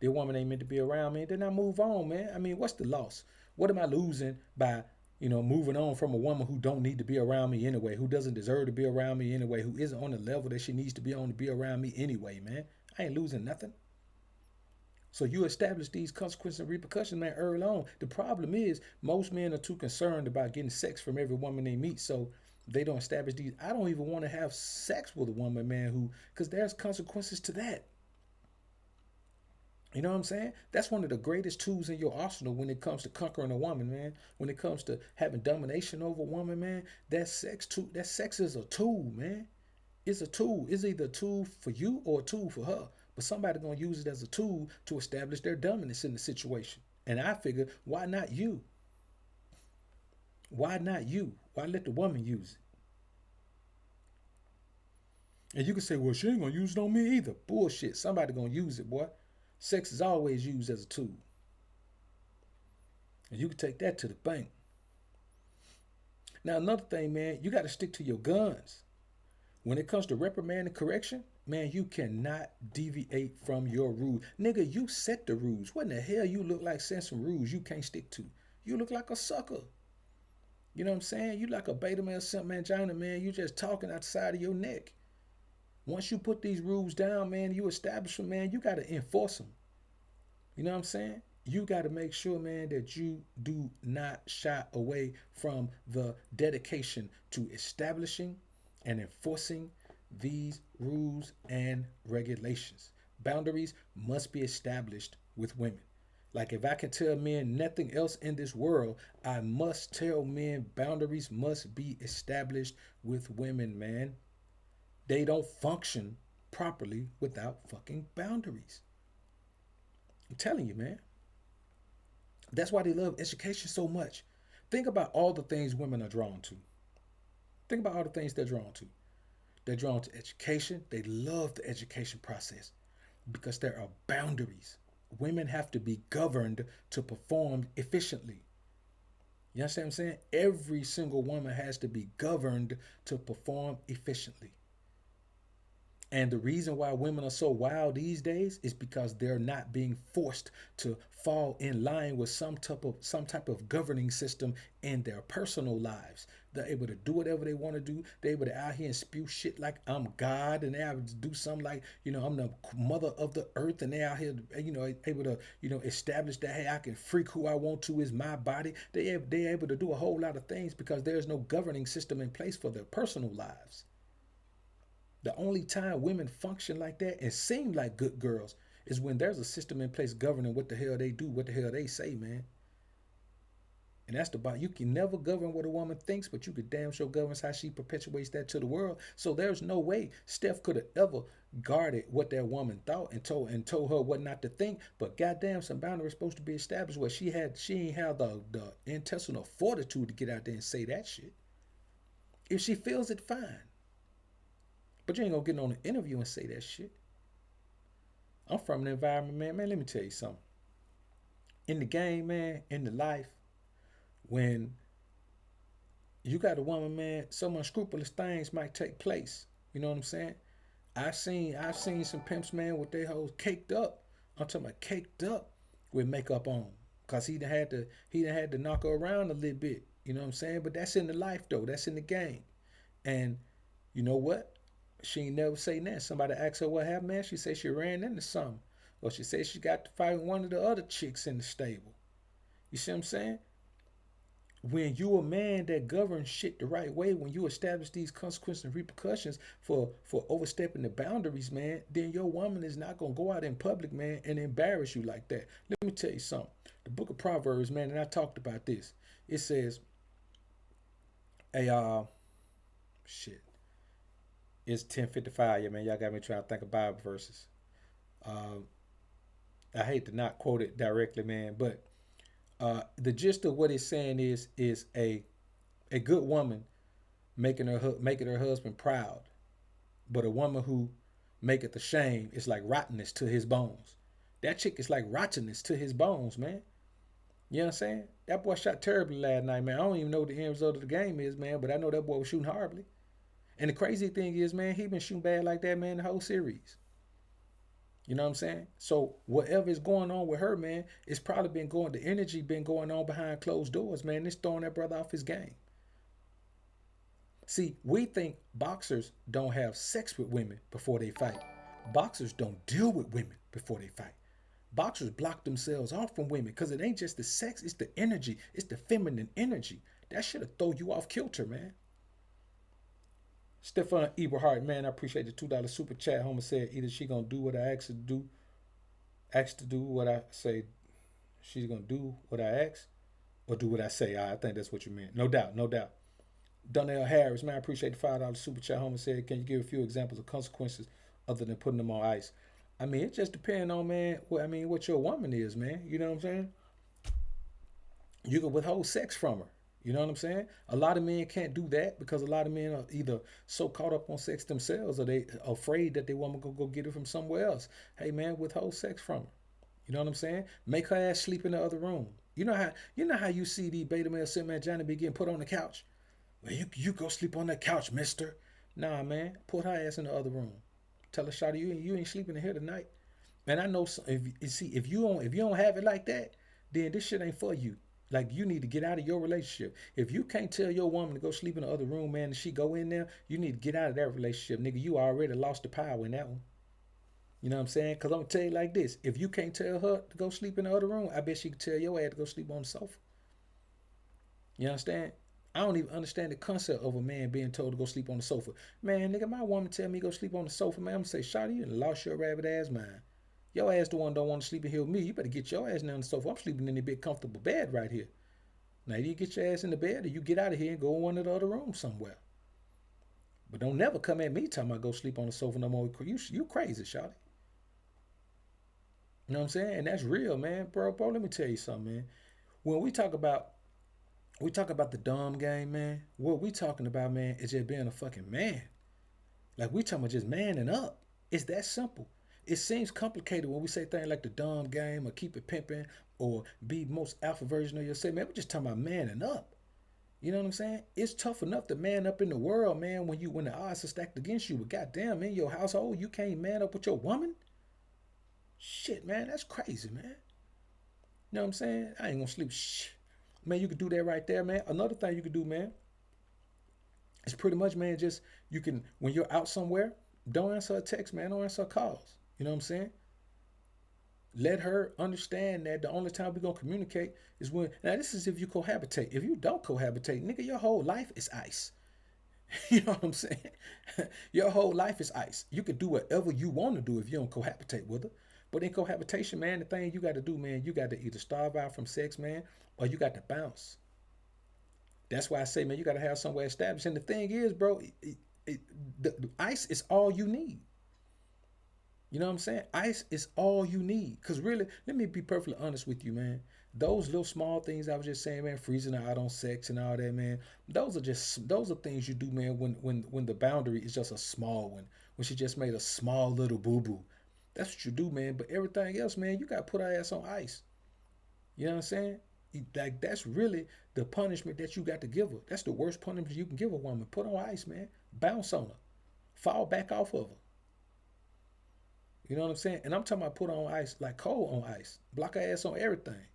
The woman ain't meant to be around me. Then I move on, man. I mean, what's the loss? What am I losing by moving on from a woman who don't need to be around me anyway, who doesn't deserve to be around me anyway, who isn't on the level that she needs to be around me anyway, man. I ain't losing nothing. So you establish these consequences and repercussions, man, early on. The problem is most men are too concerned about getting sex from every woman they meet, so they don't establish these. I don't even want to have sex with a woman, man, because there's consequences to that. You know what I'm saying? That's one of the greatest tools in your arsenal when it comes to conquering a woman, man. When it comes to having domination over a woman, man, that sex is a tool, man. It's a tool. It's either a tool for you or a tool for her. But somebody gonna use it as a tool to establish their dominance in the situation. And I figure, why not you? Why not you? Why let the woman use it? And you can say, well, she ain't gonna use it on me either. Bullshit. Somebody gonna use it, boy. Sex is always used as a tool. And you can take that to the bank. Now, another thing, man, you got to stick to your guns. When it comes to reprimand and correction, man, you cannot deviate from your rules. Nigga, you set the rules. What in the hell you look like setting some rules you can't stick to? You look like a sucker. You know what I'm saying? You like a beta male, simp mangina, man. You just talking outside of your neck. Once you put these rules down, man, you establish them, man, you got to enforce them. You know what I'm saying? You got to make sure, man, that you do not shy away from the dedication to establishing and enforcing these rules and regulations. Boundaries must be established with women. Like if I can tell men nothing else in this world, I must tell men boundaries must be established with women, man. They don't function properly without fucking boundaries. I'm telling you, man. That's why they love education so much. Think about all the things women are drawn to. Think about all the things they're drawn to. They're drawn to education. They love the education process because there are boundaries. Women have to be governed to perform efficiently. You understand what I'm saying? Every single woman has to be governed to perform efficiently. And the reason why women are so wild these days is because they're not being forced to fall in line with some type of governing system in their personal lives. They're able to do whatever they want to do. They're able to out here and spew shit like I'm God, and they're able to do something like, I'm the mother of the earth, and they're out here, able to, establish that, hey, I can freak who I want to, is my body. They're able to do a whole lot of things because there's no governing system in place for their personal lives. The only time women function like that and seem like good girls is when there's a system in place governing what the hell they do, what the hell they say, man. And that's the bottom. You can never govern what a woman thinks, but you could damn sure govern how she perpetuates that to the world. So there's no way Steph could have ever guarded what that woman thought and told her what not to think. But goddamn, some boundaries supposed to be established where she ain't had the intestinal fortitude to get out there and say that shit. If she feels it, fine. But you ain't gonna get on an interview and say that shit. I'm from an environment, man. Man, let me tell you something. In the game, man, in the life, when you got a woman, man, some unscrupulous things might take place. You know what I'm saying? I've seen some pimps, man, with their hoes caked up. I'm talking about caked up with makeup on. Cause he done had to knock her around a little bit. You know what I'm saying? But that's in the life though. That's in the game. And you know what? She ain't never say that. Somebody asked her what happened, man. She said she ran into something. Or she said she got to fight with one of the other chicks in the stable. You see what I'm saying? When you a man that governs shit the right way, when you establish these consequences and repercussions for overstepping the boundaries, man, then your woman is not gonna go out in public, man, and embarrass you like that. Let me tell you something. The book of Proverbs, man, and I talked about this. It says, hey, shit. It's 10:55, yeah, man. Y'all got me trying to think of Bible verses. Um, I hate to not quote it directly, man, but the gist of what it's saying is a good woman making her husband proud, but a woman who maketh ashamed is like rottenness to his bones. That chick is like rottenness to his bones, man. You know what I'm saying? That boy shot terribly last night, man. I don't even know what the end result of the game is, man, but I know that boy was shooting horribly. And the crazy thing is, man, he been shooting bad like that, man, the whole series. You know what I'm saying? So whatever is going on with her, man, it's probably the energy been going on behind closed doors, man. It's throwing that brother off his game. See, we think boxers don't have sex with women before they fight. Boxers don't deal with women before they fight. Boxers block themselves off from women because it ain't just the sex, it's the energy, it's the feminine energy. That should have throw you off kilter, man. Stefan Eberhardt, man, I appreciate the $2 super chat. Homer said either she gonna do what I asked to do what I say, she's gonna do what I ask, or do what I say. I think that's what you meant. No doubt, no doubt. Donnell Harris, man, I appreciate the $5 super chat. Homer said, can you give a few examples of consequences other than putting them on ice? I mean, it just depends on, man, what your woman is, man. You know what I'm saying? You can withhold sex from her. You know what I'm saying? A lot of men can't do that because a lot of men are either so caught up on sex themselves or they afraid that they want to go get it from somewhere else. Hey man, withhold sex from her. You know what I'm saying? Make her ass sleep in the other room. You know how you see the beta male sit man Johnny be getting put on the couch? Well, you go sleep on that couch, mister. Nah, man. Put her ass in the other room. Tell her, Shawty, you ain't sleeping in here tonight. And I know if you don't have it like that, then this shit ain't for you. Like you need to get out of your relationship. If you can't tell your woman to go sleep in the other room, man, and she go in there, you need to get out of that relationship, nigga. You already lost the power in that one. You know what I'm saying? Cause I'm gonna tell you like this: if you can't tell her to go sleep in the other room, I bet she can tell your ass to go sleep on the sofa. You understand? I don't even understand the concept of a man being told to go sleep on the sofa. Man, nigga, my woman tell me go sleep on the sofa, man. I'm gonna say, Shawty, you done lost your rabbit ass mind. Your ass the one don't want to sleep in here with me. You better get your ass down on the sofa. I'm sleeping in a big comfortable bed right here. Now you get your ass in the bed or you get out of here and go in one of the other rooms somewhere. But don't never come at me talking about go sleep on the sofa no more. You crazy, Shawty. You know what I'm saying? And that's real, man. Bro, let me tell you something, man. When we talk about the dumb game, man. What we talking about, man, is just being a fucking man. Like we talking about just manning up. It's that simple. It seems complicated when we say things like the dumb game or keep it pimping or be most alpha version of yourself. Man, we're just talking about manning up. You know what I'm saying? It's tough enough to man up in the world, man, when the odds are stacked against you. But goddamn, in your household, you can't man up with your woman? Shit, man, that's crazy, man. You know what I'm saying? I ain't gonna sleep. Shh. Man, you could do that right there, man. Another thing you could do, man, is pretty much, man, just you can, when you're out somewhere, don't answer a text, man. Don't answer calls. You know what I'm saying? Let her understand that the only time we're gonna communicate is when, now this is if you cohabitate. If you don't cohabitate, nigga, your whole life is ice. You know what I'm saying? Your whole life is ice. You can do whatever you want to do if you don't cohabitate with her. But in cohabitation, man, the thing you got to do, man, you got to either starve out from sex, man, or you got to bounce. That's why I say, man, you got to have somewhere established. And the thing is, bro, the ice is all you need. You know what I'm saying? Ice is all you need. Because really, let me be perfectly honest with you, man. Those little small things I was just saying, man, freezing out on sex and all that, man. Those are things you do, man, when the boundary is just a small one. When she just made a small little boo-boo. That's what you do, man. But everything else, man, you got to put her ass on ice. You know what I'm saying? Like, that's really the punishment that you got to give her. That's the worst punishment you can give a woman. Put on ice, man. Bounce on her. Fall back off of her. You know what I'm saying? And I'm talking about put on ice, like cold on ice. Block her ass on everything.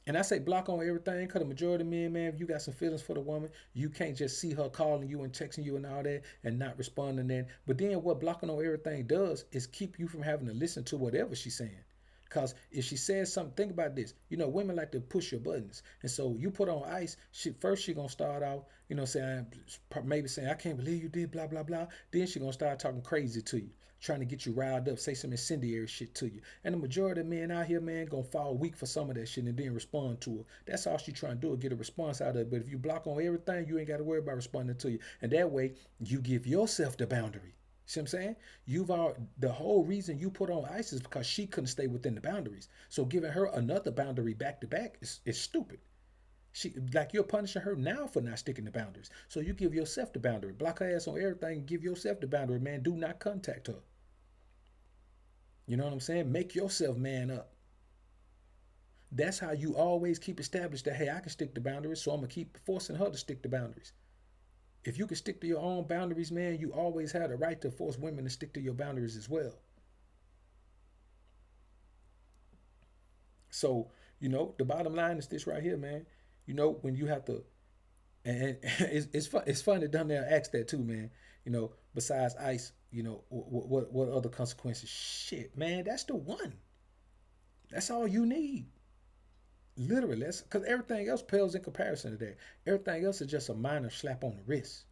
And I say block on everything because the majority of men, man, if you got some feelings for the woman, you can't just see her calling you and texting you and all that and not responding then. But then what blocking on everything does is keep you from having to listen to whatever she's saying. Because if she says something, think about this. You know, women like to push your buttons. And so you put on ice, first she going to start out, you know, saying, maybe saying, I can't believe you did, blah, blah, blah. Then she going to start talking crazy to you, trying to get you riled up, say some incendiary shit to you. And the majority of men out here, man, going to fall weak for some of that shit and then respond to her. That's all she trying to do, is get a response out of it. But if you block on everything, you ain't got to worry about responding to you. And that way, you give yourself the boundary. See what I'm saying? The whole reason you put on ice is because she couldn't stay within the boundaries. So giving her another boundary back to back is stupid. Like you're punishing her now for not sticking to boundaries. So you give yourself the boundary. Block her ass on everything and give yourself the boundary, man. Do not contact her. You know what I'm saying? Make yourself man up. That's how you always keep established that, hey, I can stick to boundaries, so I'm going to keep forcing her to stick to boundaries. If you can stick to your own boundaries, man, you always have the right to force women to stick to your boundaries as well. So, you know, the bottom line is this right here, man. You know, when you have to, and it's funny down there ask that too, man. You know, besides ice, you know, what other consequences? Shit, man, that's the one. That's all you need. Literally, that's because everything else pales in comparison to that. Everything else is just a minor slap on the wrist.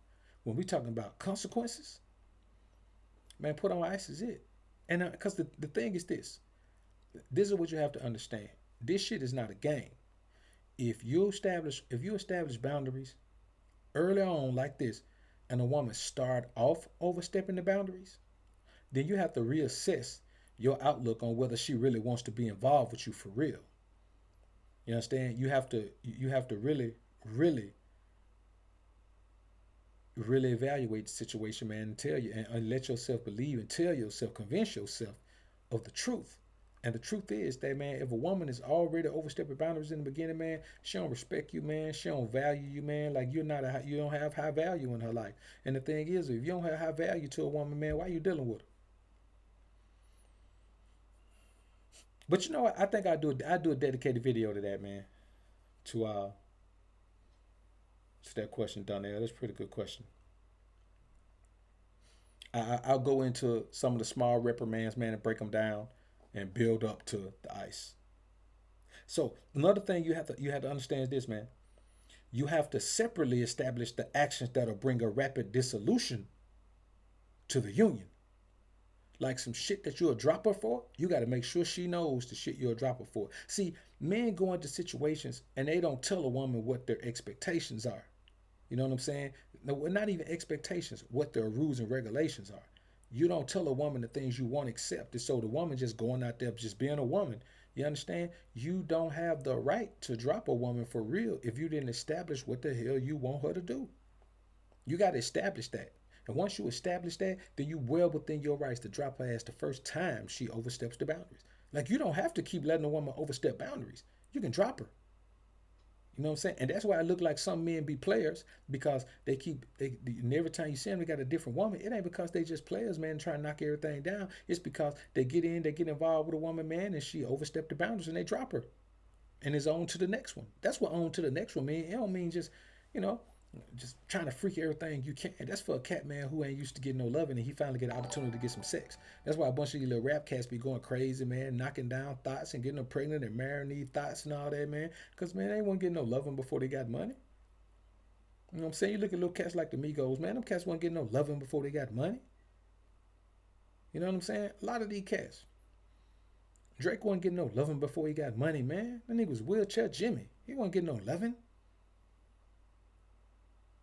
When we talking about consequences, man, put on ice is it. And because the thing is this is what you have to understand. This shit is not a game. If you establish boundaries early on like this, and a woman start off overstepping the boundaries, then you have to reassess your outlook on whether she really wants to be involved with you for real. You understand? You have to really, really, really evaluate the situation, man, and tell you and let yourself believe and tell yourself, convince yourself of the truth. And the truth is that, man, if a woman is already overstepping boundaries in the beginning, man, she don't respect you, man. She don't value you, man. Like you don't have high value in her life. And the thing is, if you don't have high value to a woman, man, why are you dealing with her? But you know what? I think I do a dedicated video to that, man. To that question down there. That's a pretty good question. I'll go into some of the small reprimands, man, and break them down and build up to the ice. So another thing you have to understand is this, man. You have to separately establish the actions that'll bring a rapid dissolution to the union. Like some shit that you're a dropper for, you got to make sure she knows the shit you're a dropper for. See, men go into situations and they don't tell a woman what their expectations are. You know what I'm saying? No, not even expectations, what their rules and regulations are. You don't tell a woman the things you won't accept. And so the woman just going out there, just being a woman. You understand? You don't have the right to drop a woman for real if you didn't establish what the hell you want her to do. You got to establish that. And once you establish that, then you well within your rights to drop her ass the first time she oversteps the boundaries. Like, you don't have to keep letting a woman overstep boundaries. You can drop her. You know what I'm saying? And that's why I look like some men be players, because and every time you see them, they got a different woman. It ain't because they just players, man, trying to knock everything down. It's because they get involved with a woman, man, and she overstepped the boundaries and they drop her. And it's on to the next one. That's what on to the next one mean. It don't mean just, you know, just trying to freak everything you can. That's for a cat, man, who ain't used to getting no loving, and he finally get an opportunity to get some sex. That's why a bunch of these little rap cats be going crazy, man, knocking down thoughts and getting them pregnant and marrying these thoughts and all that, man. Because, man, they wasn't getting no loving before they got money. You know what I'm saying? You look at little cats like the Migos, man, them cats wasn't getting no loving before they got money. You know what I'm saying? A lot of these cats. Drake wasn't getting no loving before he got money, man. That nigga was wheelchair Jimmy. He wasn't getting no loving.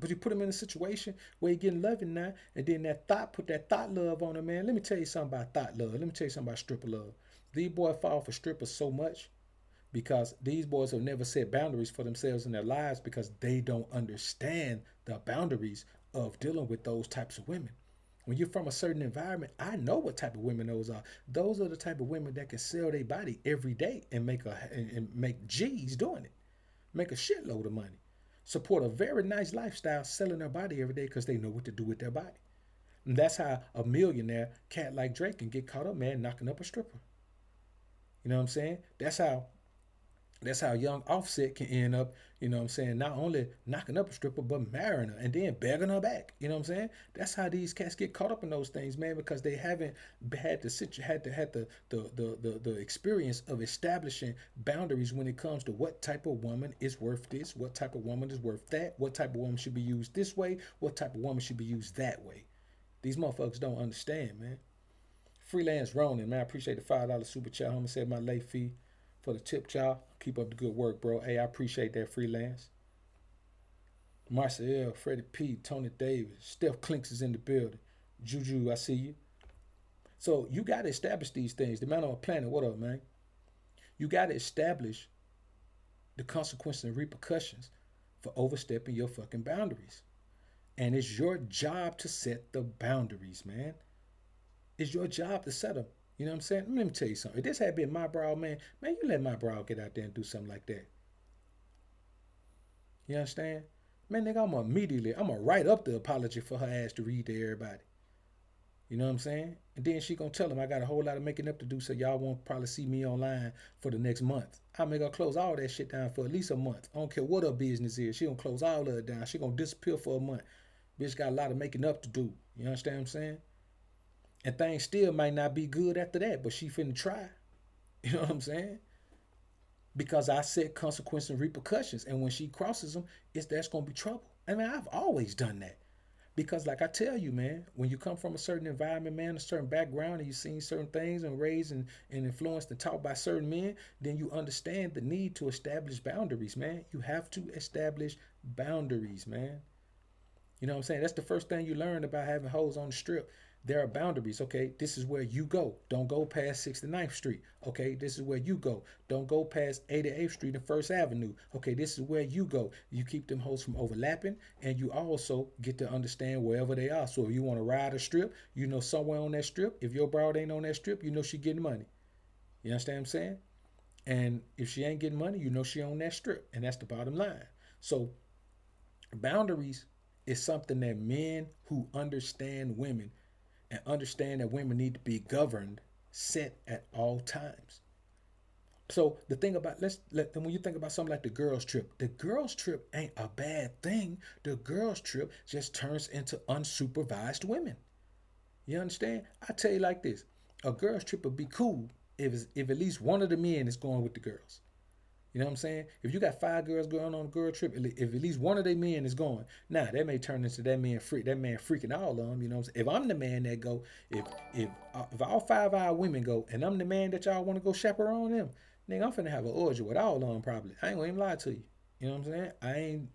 But you put him in a situation where he getting loving now, and then that thought, put that thought love on him, man. Let me tell you something about thought love. Let me tell you something about stripper love. These boys fall for strippers so much because these boys have never set boundaries for themselves in their lives, because they don't understand the boundaries of dealing with those types of women. When you're from a certain environment, I know what type of women those are. Those are the type of women that can sell their body every day and make G's doing it, make a shitload of money, support a very nice lifestyle selling their body every day because they know what to do with their body. And that's how a millionaire cat like Drake can get caught up, man, knocking up a stripper. You know what I'm saying? That's how young Offset can end up, you know what I'm saying, not only knocking up a stripper, but marrying her and then begging her back. You know what I'm saying? That's how these cats get caught up in those things, man, because they haven't had the experience of establishing boundaries when it comes to what type of woman is worth this, what type of woman is worth that, what type of woman should be used this way, what type of woman should be used that way. These motherfuckers don't understand, man. Freelance Ronin, man, I appreciate the $5 super chat. Homie said my late fee for the tip, y'all. Keep up the good work, bro. Hey, I appreciate that, Freelance. Marcel, Freddie P, Tony Davis, Steph Clinks is in the building. Juju, I see you. So you got to establish these things. The man on the planet, what up, man? You got to establish the consequences and repercussions for overstepping your fucking boundaries. And it's your job to set the boundaries, man. It's your job to set them. You know what I'm saying? Let me tell you something. If this had been my bro, man, you let my bro get out there and do something like that. You understand? Man, nigga, I'm gonna write up the apology for her ass to read to everybody. You know what I'm saying? And then she gonna tell him I got a whole lot of making up to do, so y'all won't probably see me online for the next month. I'll make her close all that shit down for at least a month. I don't care what her business is. She gonna close all of it down. She gonna disappear for a month. Bitch got a lot of making up to do. You understand what I'm saying? And things still might not be good after that, but she finna try. You know what I'm saying? Because I set consequences and repercussions. And when she crosses them, that's going to be trouble. I mean, I've always done that. Because like I tell you, man, when you come from a certain environment, man, a certain background, and you've seen certain things and raised and influenced and taught by certain men, then you understand the need to establish boundaries, man. You have to establish boundaries, man. You know what I'm saying? That's the first thing you learn about having hoes on the strip. There are boundaries. Okay, this is where you go. Don't go past 69th Street. Okay, this is where you go. Don't go past 88th Street and 1st Avenue. Okay, this is where you go. You keep them hoes from overlapping, and you also get to understand wherever they are. So if you want to ride a strip, you know somewhere on that strip. If your broad ain't on that strip, you know she getting money. You understand what I'm saying? And if she ain't getting money, you know she on that strip. And that's the bottom line. So boundaries is something that men who understand women and understand that women need to be governed, set at all times. So the thing about, when you think about something like the girls trip ain't a bad thing. The girls trip just turns into unsupervised women. You understand? I tell you like this, a girls trip would be cool if at least one of the men is going with the girls. You know what I'm saying? If you got 5 girls going on a girl trip, if at least one of their men is going, now that may turn into that man freaking all of them. You know what I'm saying? If I'm the man that go, if all 5 of our women go, and I'm the man that y'all want to go chaperone them, nigga, I'm finna have an orgy with all of them probably. I ain't gonna even lie to you. You know what I'm saying?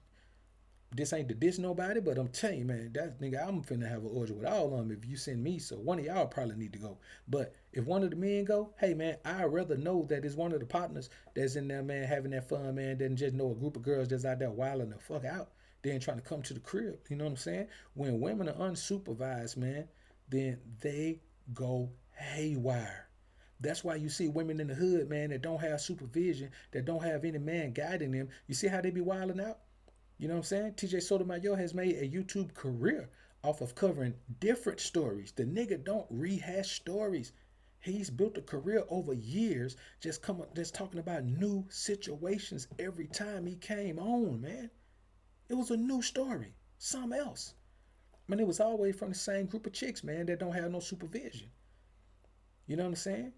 This ain't to diss nobody, but I'm telling you, man, that nigga, I'm finna have an orgy with all of them if you send me. So one of y'all probably need to go. But if one of the men go, hey man, I'd rather know that it's one of the partners that's in there, man, having that fun, man, than just know a group of girls that's out there wilding the fuck out. They ain't trying to come to the crib. You know what I'm saying? When women are unsupervised, man, then they go haywire. That's why you see women in the hood, man, that don't have supervision, that don't have any man guiding them. You see how they be wilding out? You know what I'm saying? TJ Sotomayor has made a YouTube career off of covering different stories. The nigga don't rehash stories. He's built a career over years just talking about new situations every time he came on, man. It was a new story, something else. I mean, it was always from the same group of chicks, man, that don't have no supervision. You know what I'm saying?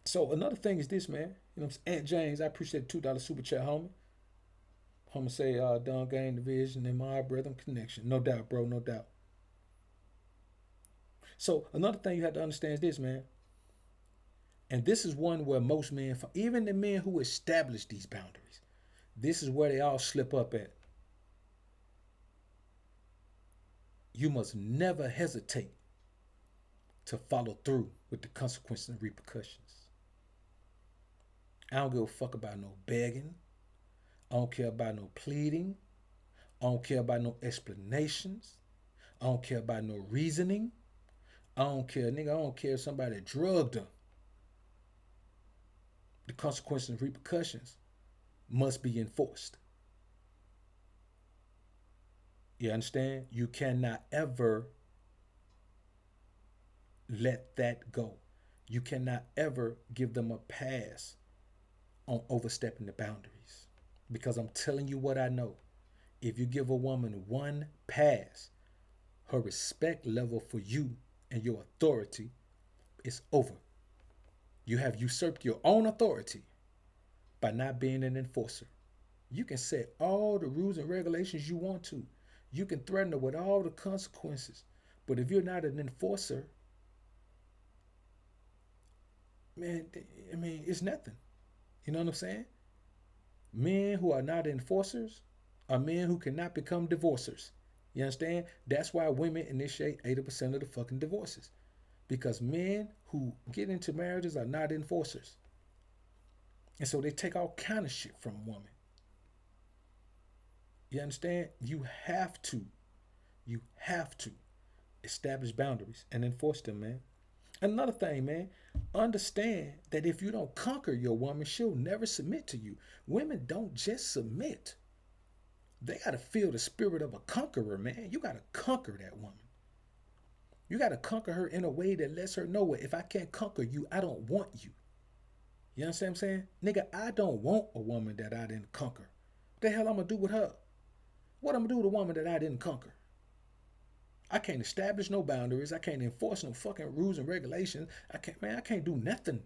So another thing is this, man. You know, Aunt James, I appreciate the $2 super chat, homie. Homie say, done gain division and my brethren connection. No doubt, bro, no doubt. So another thing you have to understand is this, man. And this is one where most men, even the men who establish these boundaries, this is where they all slip up at. You must never hesitate to follow through with the consequences and repercussions. I don't give a fuck about no begging. I don't care about no pleading. I don't care about no explanations. I don't care about no reasoning. I don't care, nigga. I don't care if somebody drugged her. The consequences and repercussions must be enforced. You understand? You cannot ever let that go. You cannot ever give them a pass on overstepping the boundaries. Because I'm telling you what I know. If you give a woman one pass, her respect level for you and your authority is over. You have usurped your own authority by not being an enforcer. You can set all the rules and regulations you want to. You can threaten her with all the consequences. But if you're not an enforcer, man, I mean, it's nothing. You know what I'm saying? Men who are not enforcers are men who cannot become divorcers. You understand? That's why women initiate 80% of the fucking divorces. Because men who get into marriages are not enforcers. And so they take all kind of shit from a woman. You understand? You have to establish boundaries and enforce them, man. Another thing, man, understand that if you don't conquer your woman, she'll never submit to you. Women don't just submit. They got to feel the spirit of a conqueror, man. You got to conquer that woman. You got to conquer her in a way that lets her know, if I can't conquer you, I don't want you. You understand what I'm saying? Nigga, I don't want a woman that I didn't conquer. What the hell I'm going to do with her? What I'm going to do with a woman that I didn't conquer? I can't establish no boundaries. I can't enforce no fucking rules and regulations. I can't do nothing.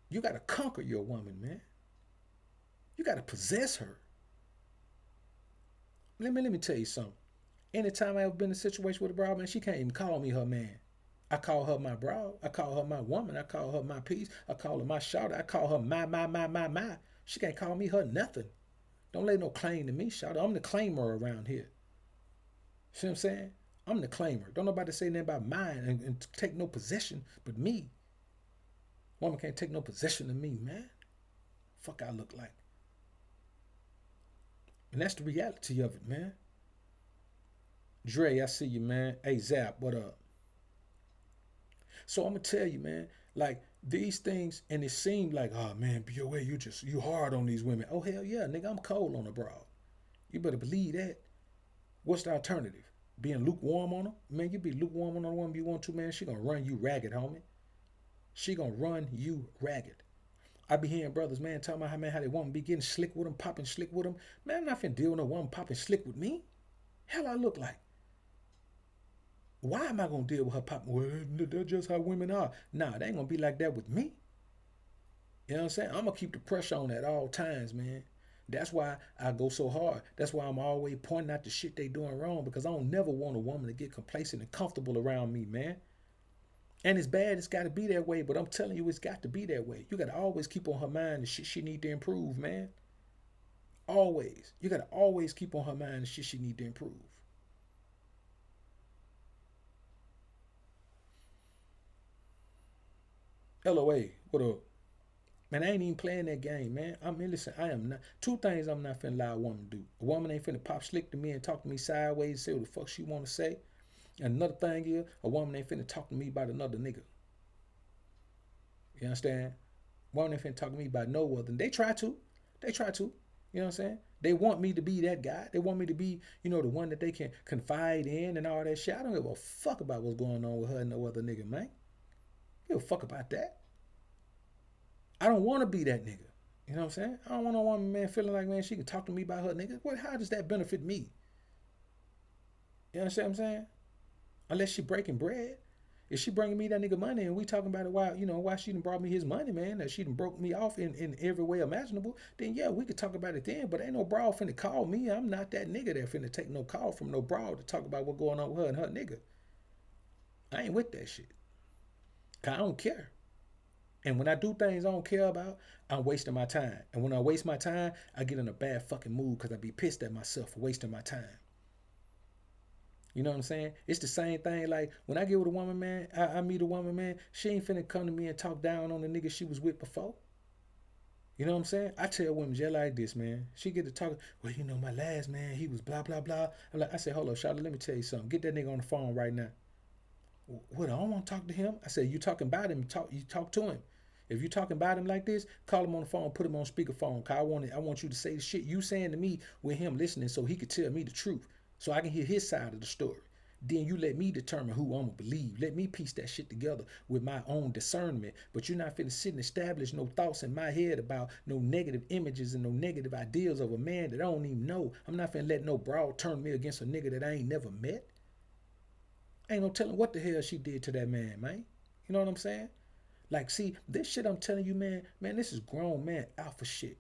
You got to conquer your woman, man. You got to possess her. Let me tell you something. Anytime I've been in a situation with a broad, man, she can't even call me her man. I call her my broad. I call her my woman. I call her my piece. I call her my shawty. I call her my. She can't call me her nothing. Don't lay no claim to me, shawty. I'm the claimer around here. See what I'm saying? I'm the claimer. Don't nobody say nothing about mine and take no possession but me. Woman can't take no possession of me, man. Fuck I look like. And that's the reality of it, man. Dre, I see you, man. Hey, Zap, what up? So I'm going to tell you, man, like these things, and it seemed like, oh, man, BoA, you hard on these women. Oh, hell yeah, nigga, I'm cold on a broad. You better believe that. What's the alternative? Being lukewarm on her? Man, you be lukewarm on a woman you want to, man. She going to run you ragged, homie. She going to run you ragged. I be hearing brothers, man, talking about how they want to be getting slick with them, popping slick with them. Man, I'm not finna deal with no woman popping slick with me. Hell I look like. Why am I going to deal with her popping? Well, that's just how women are. Nah, they ain't going to be like that with me. You know what I'm saying? I'm going to keep the pressure on at all times, man. That's why I go so hard. That's why I'm always pointing out the shit they doing wrong, because I don't never want a woman to get complacent and comfortable around me, man. And it's bad, it's got to be that way, but I'm telling you, it's got to be that way. You got to always keep on her mind the shit she need to improve, man. Always. You got to always keep on her mind the shit she need to improve. LOA, what up? Man, I ain't even playing that game, man. I mean, listen, I am not. Two things I'm not finna allow a woman to do. A woman ain't finna pop slick to me and talk to me sideways and say what the fuck she wanna say. And another thing is, a woman ain't finna talk to me about another nigga. You understand? A woman ain't finna talk to me about no other. They try to. They try to. You know what I'm saying? They want me to be that guy. They want me to be, the one that they can confide in and all that shit. I don't give a fuck about what's going on with her and no other nigga, man. Give a fuck about that. I don't want to be that nigga. You know what I'm saying? I don't want no woman, man, feeling like, man, she can talk to me about her nigga. How does that benefit me? You understand what I'm saying? Unless she breaking bread. If she bringing me that nigga money and we talking about it why she done brought me his money, man, that she done broke me off in every way imaginable, then yeah, we could talk about it then. But ain't no broad finna call me. I'm not that nigga that finna take no call from no broad to talk about what's going on with her and her nigga. I ain't with that shit. Cause I don't care. And when I do things I don't care about, I'm wasting my time. And when I waste my time, I get in a bad fucking mood because I be pissed at myself for wasting my time. You know what I'm saying? It's the same thing. Like when I get with a woman, man, I meet a woman, man, she ain't finna come to me and talk down on the nigga she was with before. You know what I'm saying? I tell women just like this, man. She get to talking, well, my last man, he was blah, blah, blah. I said, hold up, Charlotte, let me tell you something. Get that nigga on the phone right now. What, I don't want to talk to him. I said, you talking about him, you talk to him. If you talking about him like this, call him on the phone, put him on speakerphone. Cause I want you to say the shit you saying to me with him listening so he could tell me the truth. So I can hear his side of the story. Then you let me determine who I'm gonna believe. Let me piece that shit together with my own discernment. But you're not finna sit and establish no thoughts in my head about no negative images and no negative ideas of a man that I don't even know. I'm not finna let no broad turn me against a nigga that I ain't never met. Ain't no telling what the hell she did to that man, man. You know what I'm saying? Like, see, this shit I'm telling you, man, this is grown man alpha shit.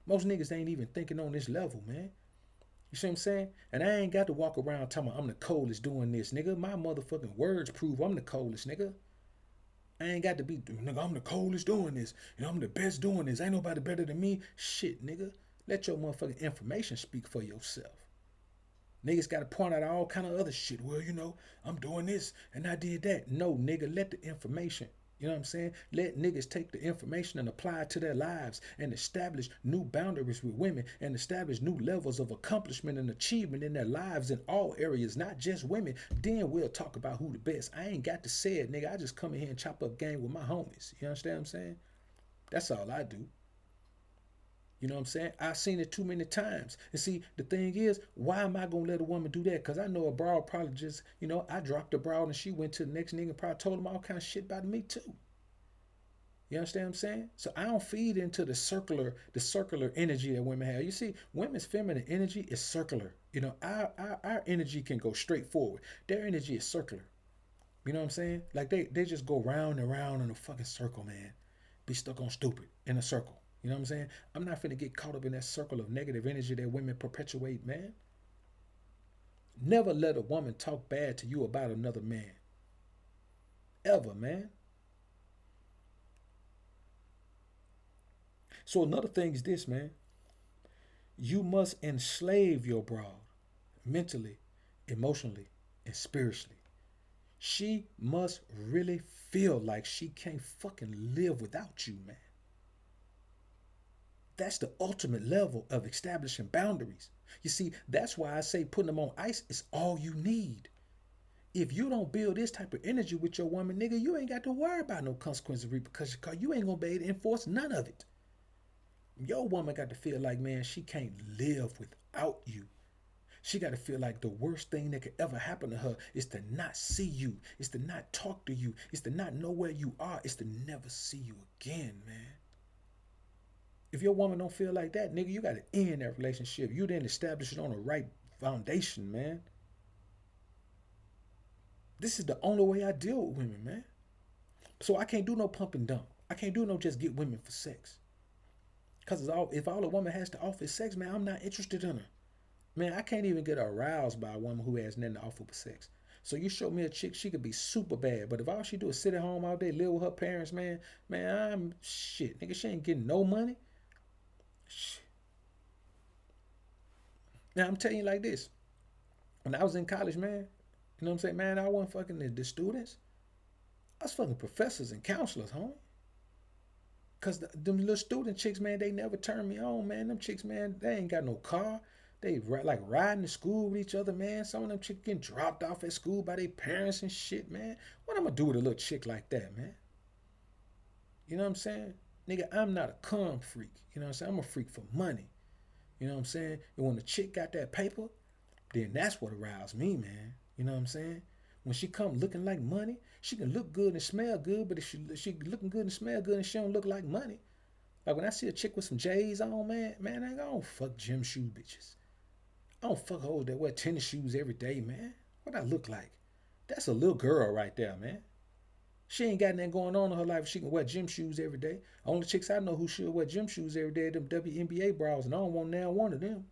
Most niggas ain't even thinking on this level, man. You see what I'm saying? And I ain't got to walk around telling me I'm the coldest doing this, nigga. My motherfucking words prove I'm the coldest, nigga. I ain't got to be, nigga, I'm the coldest doing this. I'm the best doing this. Ain't nobody better than me. Shit, nigga. Let your motherfucking information speak for yourself. Niggas got to point out all kind of other shit. Well, I'm doing this and I did that. No, nigga, let the information. You know what I'm saying? Let niggas take the information and apply it to their lives and establish new boundaries with women and establish new levels of accomplishment and achievement in their lives in all areas, not just women. Then we'll talk about who the best. I ain't got to say it, nigga. I just come in here and chop up game with my homies. You understand what I'm saying? That's all I do. You know what I'm saying? I've seen it too many times. And see, the thing is, why am I going to let a woman do that? Because I know a broad probably just, I dropped the broad and she went to the next nigga and probably told him all kind of shit about me too. You understand what I'm saying? So I don't feed into the circular energy that women have. You see, women's feminine energy is circular. Our energy can go straight forward. Their energy is circular. You know what I'm saying? Like they just go round and round in a fucking circle, man. Be stuck on stupid in a circle. You know what I'm saying? I'm not finna get caught up in that circle of negative energy that women perpetuate, man. Never let a woman talk bad to you about another man. Ever, man. So another thing is this, man. You must enslave your broad mentally, emotionally, and spiritually. She must really feel like she can't fucking live without you, man. That's the ultimate level of establishing boundaries. You see, that's why I say putting them on ice is all you need. If you don't build this type of energy with your woman, nigga, you ain't got to worry about no consequences, repercussions, because you ain't going to be able to enforce none of it. Your woman got to feel like, man, she can't live without you. She got to feel like the worst thing that could ever happen to her is to not see you, is to not talk to you, is to not know where you are, is to never see you again, man. If your woman don't feel like that, nigga, you got to end that relationship. You didn't establish it on the right foundation, man. This is the only way I deal with women, man. So I can't do no pump and dump. I can't do no just get women for sex. Because if all a woman has to offer is sex, man, I'm not interested in her. Man, I can't even get aroused by a woman who has nothing to offer but sex. So you show me a chick, she could be super bad. But if all she do is sit at home all day, live with her parents, man, I'm shit. Nigga, she ain't getting no money. Now I'm telling you like this. When I was in college, man, you know what I'm saying, man, I wasn't fucking the students. I was fucking professors and counselors, homie. Cause them little student chicks, man, they never turn me on, man. Them chicks, man, they ain't got no car. They like riding to school with each other, man. Some of them chicks getting dropped off at school by their parents and shit, man. What I'm gonna do with a little chick like that, man? You know what I'm saying? Nigga, I'm not a cum freak. You know what I'm saying? I'm a freak for money. You know what I'm saying? And when the chick got that paper, then that's what aroused me, man. You know what I'm saying? When she come looking like money, she can look good and smell good, but if she looking good and smell good and she don't look like money. Like when I see a chick with some J's on, man, I don't fuck gym shoe bitches. I don't fuck hoes that wear tennis shoes every day, man. What I look like? That's a little girl right there, man. She ain't got nothing going on in her life. She can wear gym shoes every day. Only chicks I know who should wear gym shoes every day are them WNBA bras, and I don't want now one of them.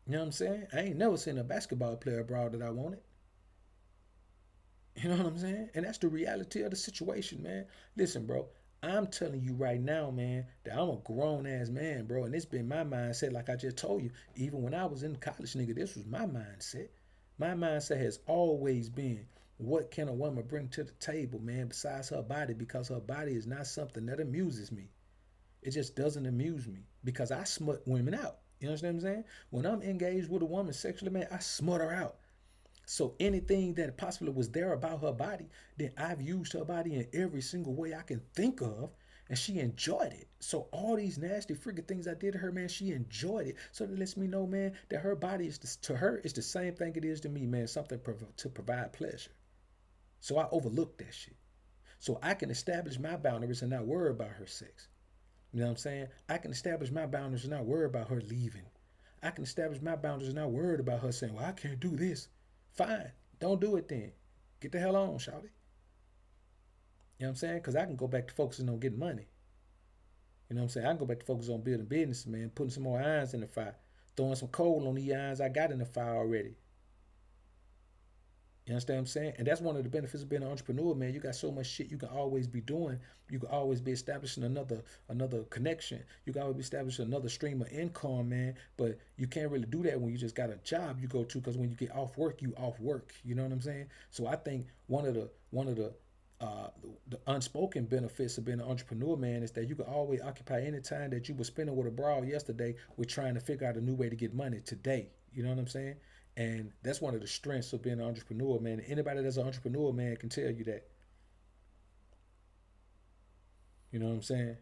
You know what I'm saying? I ain't never seen a basketball player bra that I wanted. You know what I'm saying? And that's the reality of the situation, man. Listen, bro, I'm telling you right now, man, that I'm a grown ass man, bro. And it's been my mindset, like I just told you. Even when I was in college, nigga, this was my mindset. My mindset has always been, what can a woman bring to the table, man, besides her body? Because her body is not something that amuses me. It just doesn't amuse me because I smut women out. You understand what I'm saying? When I'm engaged with a woman sexually, man, I smut her out. So anything that possibly was there about her body, then I've used her body in every single way I can think of, and she enjoyed it. So all these nasty freaking things I did to her, man, she enjoyed it. So that lets me know, man, that her body is to her is the same thing it is to me, man, something to provide pleasure. So I overlook that shit. So I can establish my boundaries and not worry about her sex. You know what I'm saying? I can establish my boundaries and not worry about her leaving. I can establish my boundaries and not worried about her saying, well, I can't do this. Fine. Don't do it then. Get the hell on, shawty. You know what I'm saying? Because I can go back to focusing on getting money. You know what I'm saying? I can go back to focus on building business, man, putting some more irons in the fire, throwing some coal on the irons I got in the fire already. You understand what I'm saying? And that's one of the benefits of being an entrepreneur, man. You got so much shit you can always be doing. You can always be establishing another connection. You can always be establishing another stream of income, man. But you can't really do that when you just got a job you go to, because when you get off work, you off work. You know what I'm saying? So I think one of the unspoken benefits of being an entrepreneur, man, is that you can always occupy any time that you were spending with a broad yesterday with trying to figure out a new way to get money today. You know what I'm saying? And that's one of the strengths of being an entrepreneur, man. Anybody that's an entrepreneur, man, can tell you that. You know what I'm saying?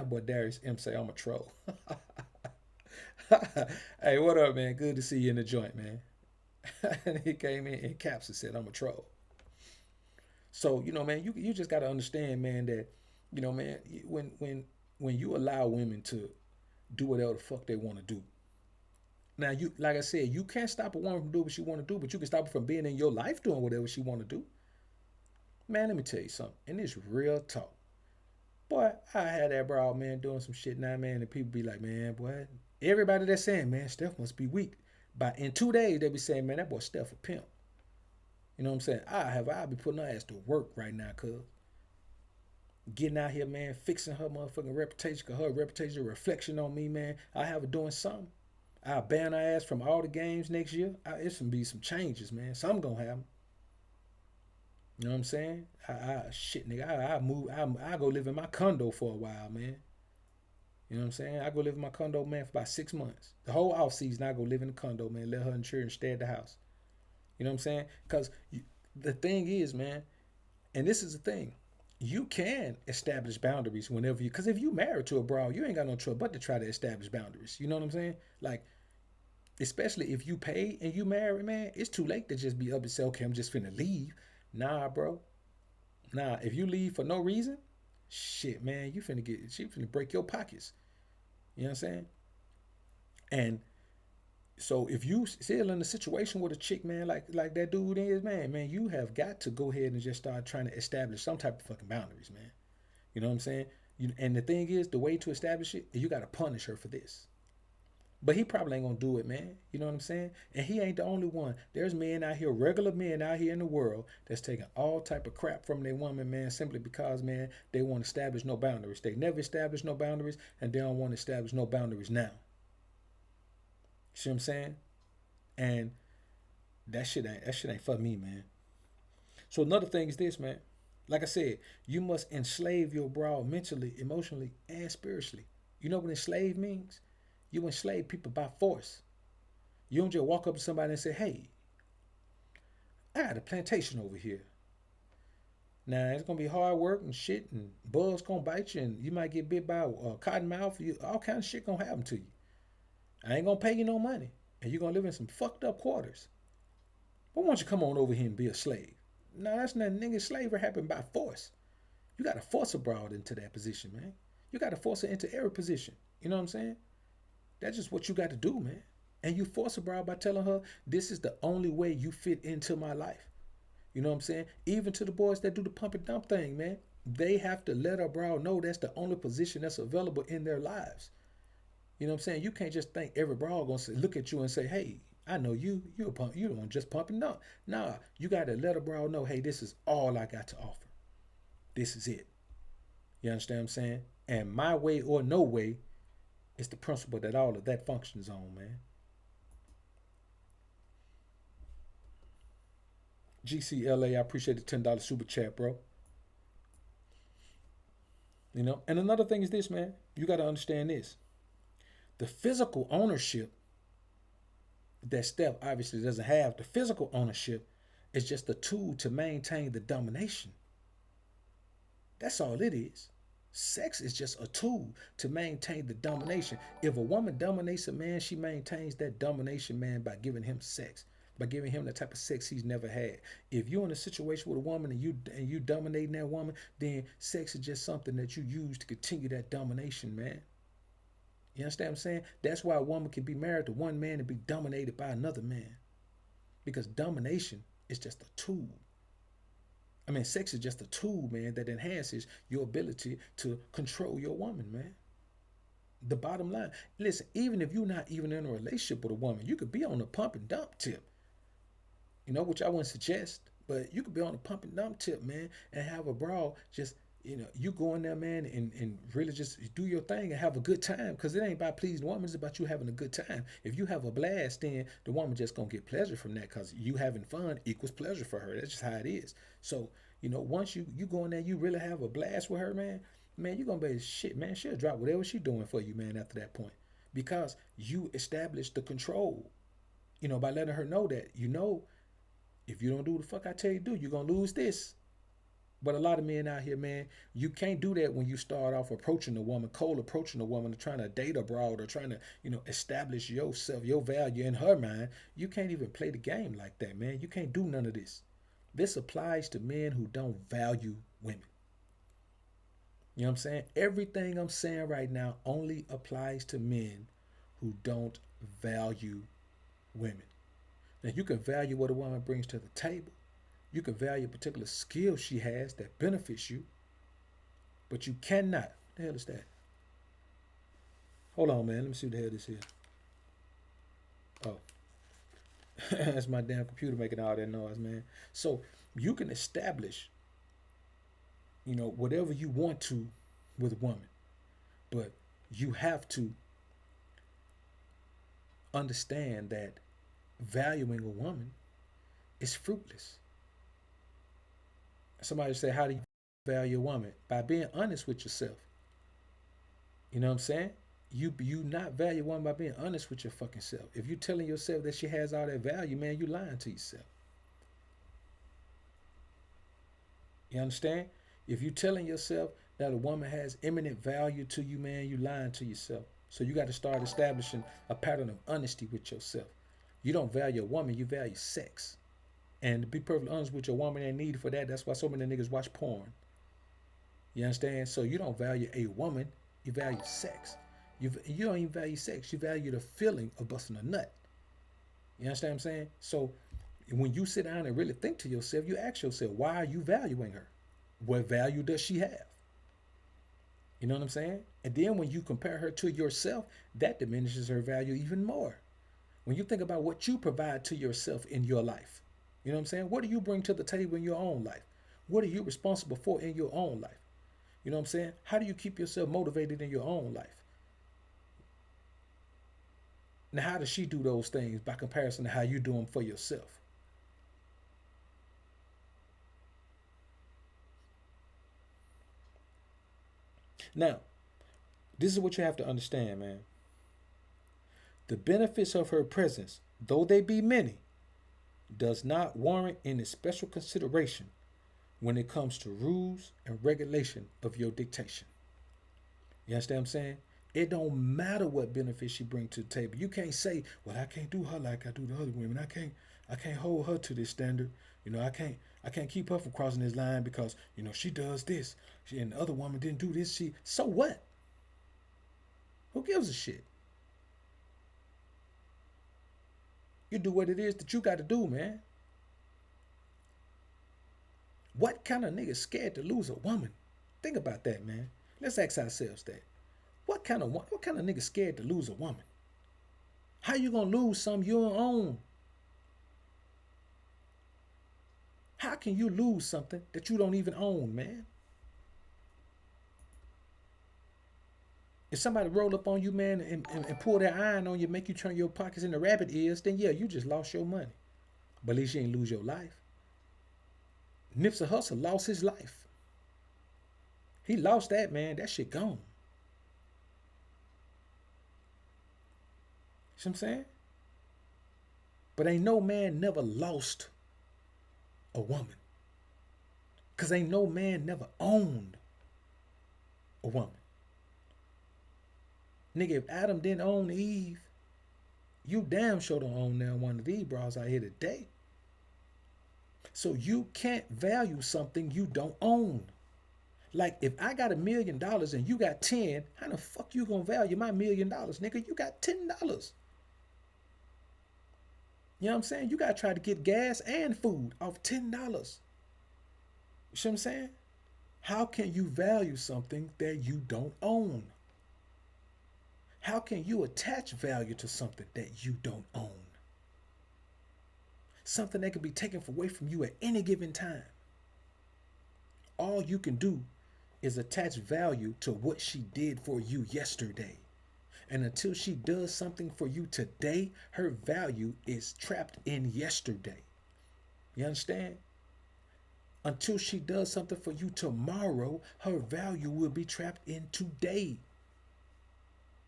Boy, Darius M say I'm a troll. Hey, what up, man? Good to see you in the joint, man. And he came in caps and said I'm a troll. So man, you just got to understand, man, that man, when you allow women to do whatever the fuck they want to do. Now, you like I said, you can't stop a woman from doing what she want to do, but you can stop her from being in your life doing whatever she want to do. Man, let me tell you something, and it's real talk. Boy, I had that broad man doing some shit now, man, and people be like, man, boy, everybody that's saying, man, Steph must be weak. But in 2 days, they be saying, man, that boy Steph a pimp. You know what I'm saying? I'll be putting her ass to work right now, cuz. Getting out here, man, fixing her motherfucking reputation, cause her reputation is a reflection on me, man. I have her doing something. I'll ban her ass from all the games next year. It's gonna be some changes, man. Something gonna happen. You know what I'm saying? Shit, nigga, I move. I go live in my condo for a while, man. You know what I'm saying? I go live in my condo, man, for about 6 months. The whole off season, I go live in the condo, man. Let her and children stay at the house. You know what I'm saying? Because the thing is, man, and this is the thing, you can establish boundaries whenever you, because if you married to a broad, you ain't got no choice but to try to establish boundaries. You know what I'm saying? Like, especially if you pay and you married, man, it's too late to just be up and say, okay, I'm just finna leave. Nah, bro. Nah, if you leave for no reason, shit, man, she finna break your pockets. You know what I'm saying? And so if you still in a situation with a chick, man, like that dude is, man, you have got to go ahead and just start trying to establish some type of fucking boundaries, man. You know what I'm saying? And the thing is, the way to establish it, you got to punish her for this. But he probably ain't gonna do it, man. You know what I'm saying? And he ain't the only one. There's men out here, regular men out here in the world, that's taking all type of crap from their woman, man, simply because, man, they want to establish no boundaries. They never established no boundaries, and they don't want to establish no boundaries now. See what I'm saying? And that shit ain't for me, man. So another thing is this, man. Like I said, you must enslave your broad mentally, emotionally, and spiritually. You know what enslave means? You enslave people by force. You don't just walk up to somebody and say, "Hey, I got a plantation over here. Now it's gonna be hard work and shit, and bugs gonna bite you, and you might get bit by a cottonmouth. All kind of shit gonna happen to you. I ain't gonna pay you no money, and you're gonna live in some fucked up quarters. But why don't you come on over here and be a slave?" No, that's not, nigga. Slavery happened by force. You gotta force a broad into that position, man. You gotta force her into every position. You know what I'm saying? That's just what you got to do, man. And you force a broad by telling her this is the only way you fit into my life. You know what I'm saying? Even to the boys that do the pump and dump thing, man. They have to let a broad know that's the only position that's available in their lives. You know what I'm saying? You can't just think every broad gonna say, look at you and say, "Hey, I know you. You're a pump. You don't just pump and dump." Nah, you gotta let a broad know, "Hey, this is all I got to offer. This is it." You understand what I'm saying? And my way or no way is the principle that all of that functions on, man. GCLA, I appreciate the $10 super chat, bro. You know, and another thing is this, man. You got to understand this: the physical ownership that Steph obviously doesn't have. The physical ownership is just a tool to maintain the domination. That's all it is. Sex is just a tool to maintain the domination. If a woman dominates a man, she maintains that domination, man, by giving him sex, by giving him the type of sex he's never had. If you're in a situation with a woman and you dominating that woman, then sex is just something that you use to continue that domination, man. You understand what I'm saying? That's why a woman can be married to one man and be dominated by another man. Because domination is just a tool. I mean, sex is just a tool, man, that enhances your ability to control your woman, man. The bottom line. Listen, even if you're not even in a relationship with a woman, you could be on a pump and dump tip, which I wouldn't suggest, but you could be on a pump and dump tip, man, and have a brawl. Just, you go in there, man, and really just do your thing and have a good time, because it ain't about pleasing the woman, it's about you having a good time. If you have a blast, then the woman just gonna get pleasure from that, because you having fun equals pleasure for her. That's just how it is. So, once you go in there, you really have a blast with her, man, you're gonna be shit, man. She'll drop whatever she doing for you, man, after that point, because you established the control, by letting her know that, if you don't do what the fuck I tell you to do, you're gonna lose this. But a lot of men out here, man, you can't do that when you start off approaching a woman, cold approaching a woman, or trying to date abroad, or trying to, establish yourself, your value in her mind. You can't even play the game like that, man. You can't do none of this. This applies to men who don't value women. You know what I'm saying? Everything I'm saying right now only applies to men who don't value women. Now, you can value what a woman brings to the table. You can value a particular skill she has that benefits you, but you cannot. What the hell is that? Hold on, man. Let me see what the hell this is. Oh, that's my damn computer making all that noise, man. So you can establish, whatever you want to with a woman, but you have to understand that valuing a woman is fruitless. Somebody say, how do you value a woman? By being honest with yourself. You know what I'm saying? You not value a woman by being honest with your fucking self. If you telling yourself that she has all that value, man, you lying to yourself. You understand? If you telling yourself that a woman has eminent value to you, man, you lying to yourself. So you got to start establishing a pattern of honesty with yourself. You don't value a woman, you value sex. And to be perfectly honest with you, a woman ain't needed for that. That's why so many niggas watch porn. You understand? So you don't value a woman, you value sex. You don't even value sex, you value the feeling of busting a nut. You understand what I'm saying? So when you sit down and really think to yourself, you ask yourself, why are you valuing her? What value does she have? You know what I'm saying? And then when you compare her to yourself, that diminishes her value even more. When you think about what you provide to yourself in your life, you know what I'm saying? What do you bring to the table in your own life? What are you responsible for in your own life? You know what I'm saying? How do you keep yourself motivated in your own life? Now, how does she do those things by comparison to how you do them for yourself? Now, this is what you have to understand, man. The benefits of her presence, though they be many, does not warrant any special consideration when it comes to rules and regulation of your dictation. You understand what I'm saying? It don't matter what benefits she bring to the table. You can't say, well, I can't do her like I do the other women. I can't hold her to this standard. I can't keep her from crossing this line because, she does this. And the other woman didn't do this. So what? Who gives a shit? You do what it is that you got to do, man. What kind of nigga scared to lose a woman? Think about that, man. Let's ask ourselves that. What kind of nigga scared to lose a woman? How you gonna lose something you don't own? How can you lose something that you don't even own, man? If somebody roll up on you, man, and pull their iron on you, make you turn your pockets into rabbit ears, then yeah, you just lost your money. But at least you ain't lose your life. Nipsey Hussle lost his life. He lost that, man. That shit gone. See what I'm saying? But ain't no man never lost a woman. Because ain't no man never owned a woman. Nigga, if Adam didn't own Eve, you damn sure don't own now one of these bras out here today. So you can't value something you don't own. Like if I got $1 million and you got 10, how the fuck you gonna value my $1 million, nigga? You got $10. You know what I'm saying? You gotta try to get gas and food off $10. You see what I'm saying? How can you value something that you don't own? How can you attach value to something that you don't own? Something that can be taken away from you at any given time. All you can do is attach value to what she did for you yesterday. And until she does something for you today, her value is trapped in yesterday. You understand? Until she does something for you tomorrow, her value will be trapped in today.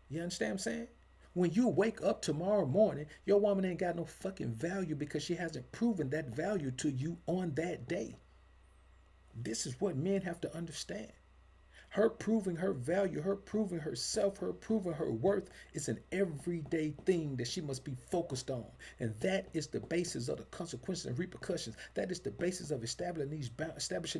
You understand what I'm saying? When you wake up tomorrow morning, your woman ain't got no fucking value because she hasn't proven that value to you on that day. This is what men have to understand. Her proving her value, her proving herself, her proving her worth is an everyday thing that she must be focused on. And that is the basis of the consequences and repercussions. That is the basis of establishing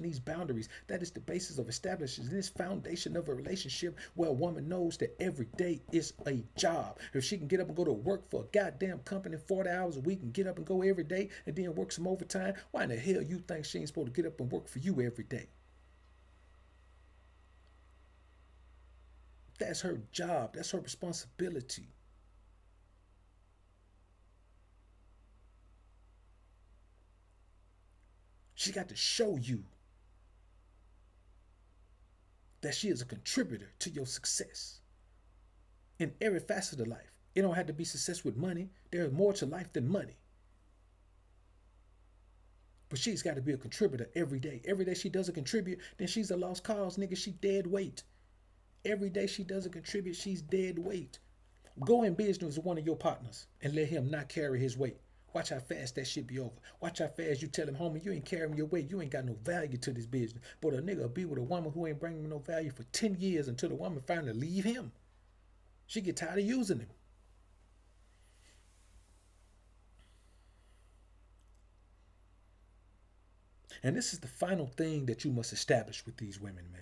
these boundaries. That is the basis of establishing this foundation of a relationship where a woman knows that every day is a job. If she can get up and go to work for a goddamn company 40 hours a week and get up and go every day and then work some overtime, why in the hell you think she ain't supposed to get up and work for you every day? That's her job. That's her responsibility. She got to show you that she is a contributor to your success in every facet of life. It don't have to be success with money. There is more to life than money. But she's got to be a contributor every day. Every day she doesn't contribute, then she's a lost cause, nigga. She dead weight. Every day she doesn't contribute, she's dead weight. Go in business with one of your partners and let him not carry his weight. Watch how fast that shit be over. Watch how fast you tell him, homie, you ain't carrying your weight. You ain't got no value to this business. But a nigga will be with a woman who ain't bringing no value for 10 years until the woman finally leave him. She get tired of using him. And this is the final thing that you must establish with these women, man.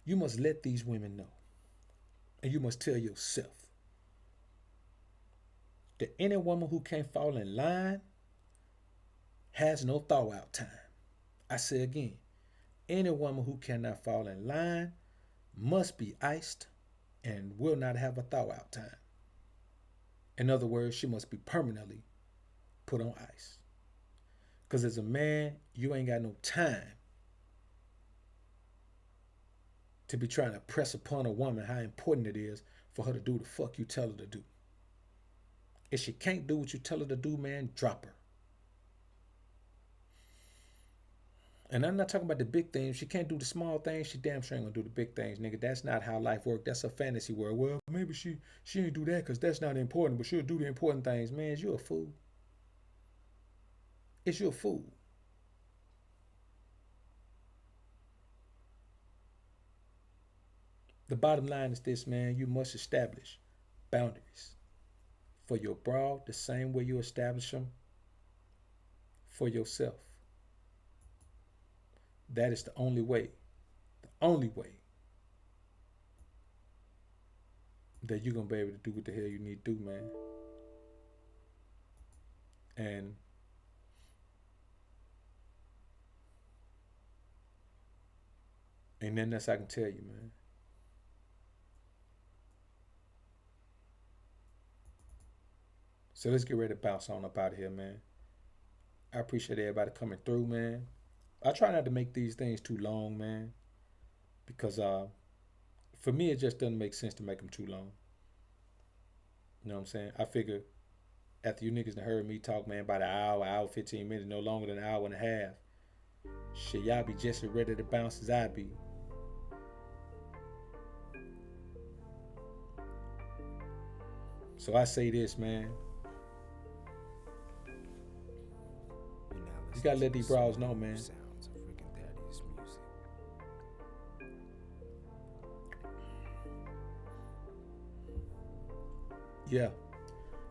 You must let these women know. And you must tell yourself that any woman who can't fall in line has no thaw out time. I say again, any woman who cannot fall in line must be iced and will not have a thaw out time. In other words, she must be permanently put on ice. Because as a man, you ain't got no time to be trying to press upon a woman how important it is for her to do the fuck you tell her to do. If she can't do what you tell her to do, man, drop her. And I'm not talking about the big things. She can't do the small things. She damn sure ain't gonna do the big things, nigga. That's not how life works. That's a fantasy world. Well, maybe she ain't do that because that's not important, but she'll do the important things. Man, you a fool. It's you a fool. The bottom line is this, man. You must establish boundaries for your broad the same way you establish them for yourself. That is the only way that you're gonna be able to do what the hell you need to do, man. And then that's I can tell you, man. So let's get ready to bounce on up out of here, man. I appreciate everybody coming through, man. I try not to make these things too long, man, because for me it just doesn't make sense to make them too long. You know what I'm saying? I figure after you niggas done heard me talk, man, about an hour 15 minutes, no longer than an hour and a half, shit, y'all be just as ready to bounce as I be. So I say this, man. You gotta let these bras know, man. Sounds of freaking daddy's music. Yeah,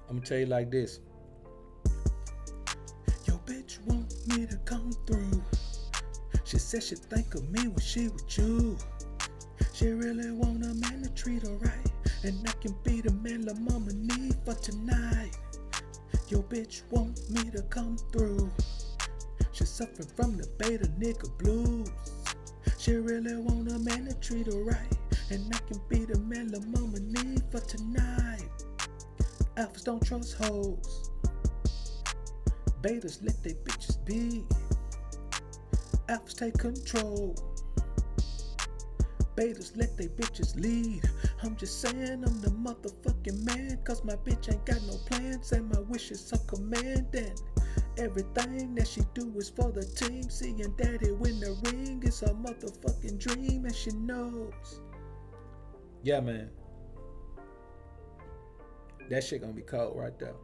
I'm gonna tell you like this. Yo, bitch want me to come through. She said she think of me when she with you. She really want a man to treat her right, and I can be the man la mama need for tonight. Yo, bitch want me to come through. She suffering from the beta nigga blues. She really want a man to treat her right, and I can be the man la mama need for tonight. Alphas don't trust hoes. Betas let they bitches be. Alphas take control. Betas let they bitches lead. I'm just saying I'm the motherfucking man, cause my bitch ain't got no plans and my wishes are commanding. Everything that she do is for the team. Seeing daddy win the ring is a motherfucking dream, and she knows. Yeah, man. That shit gonna be cold right there.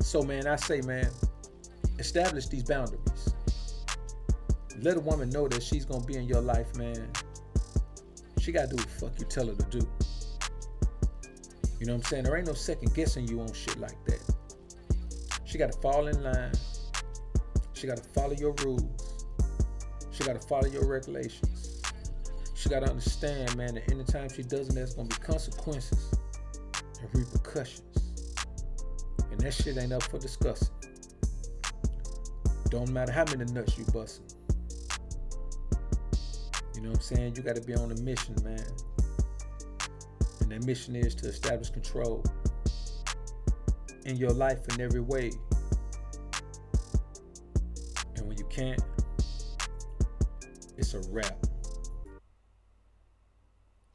So, man, I say, man, establish these boundaries. Let a woman know that she's gonna be in your life, man. She gotta do what the fuck you tell her to do. You know what I'm saying? There ain't no second guessing you on shit like that. She gotta fall in line. She gotta follow your rules. She gotta follow your regulations. She gotta understand, man, that anytime she doesn't, there's gonna be consequences and repercussions. And that shit ain't up for discussing. Don't matter how many nuts you busting. You know what I'm saying? You gotta be on a mission, man. And that mission is to establish control in your life in every way. And when you can't, it's a wrap.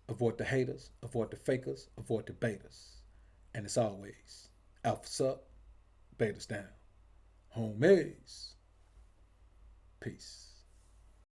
Avoid the haters, avoid the fakers, avoid the betas. And it's always alphas up, betas down. Homies. Peace.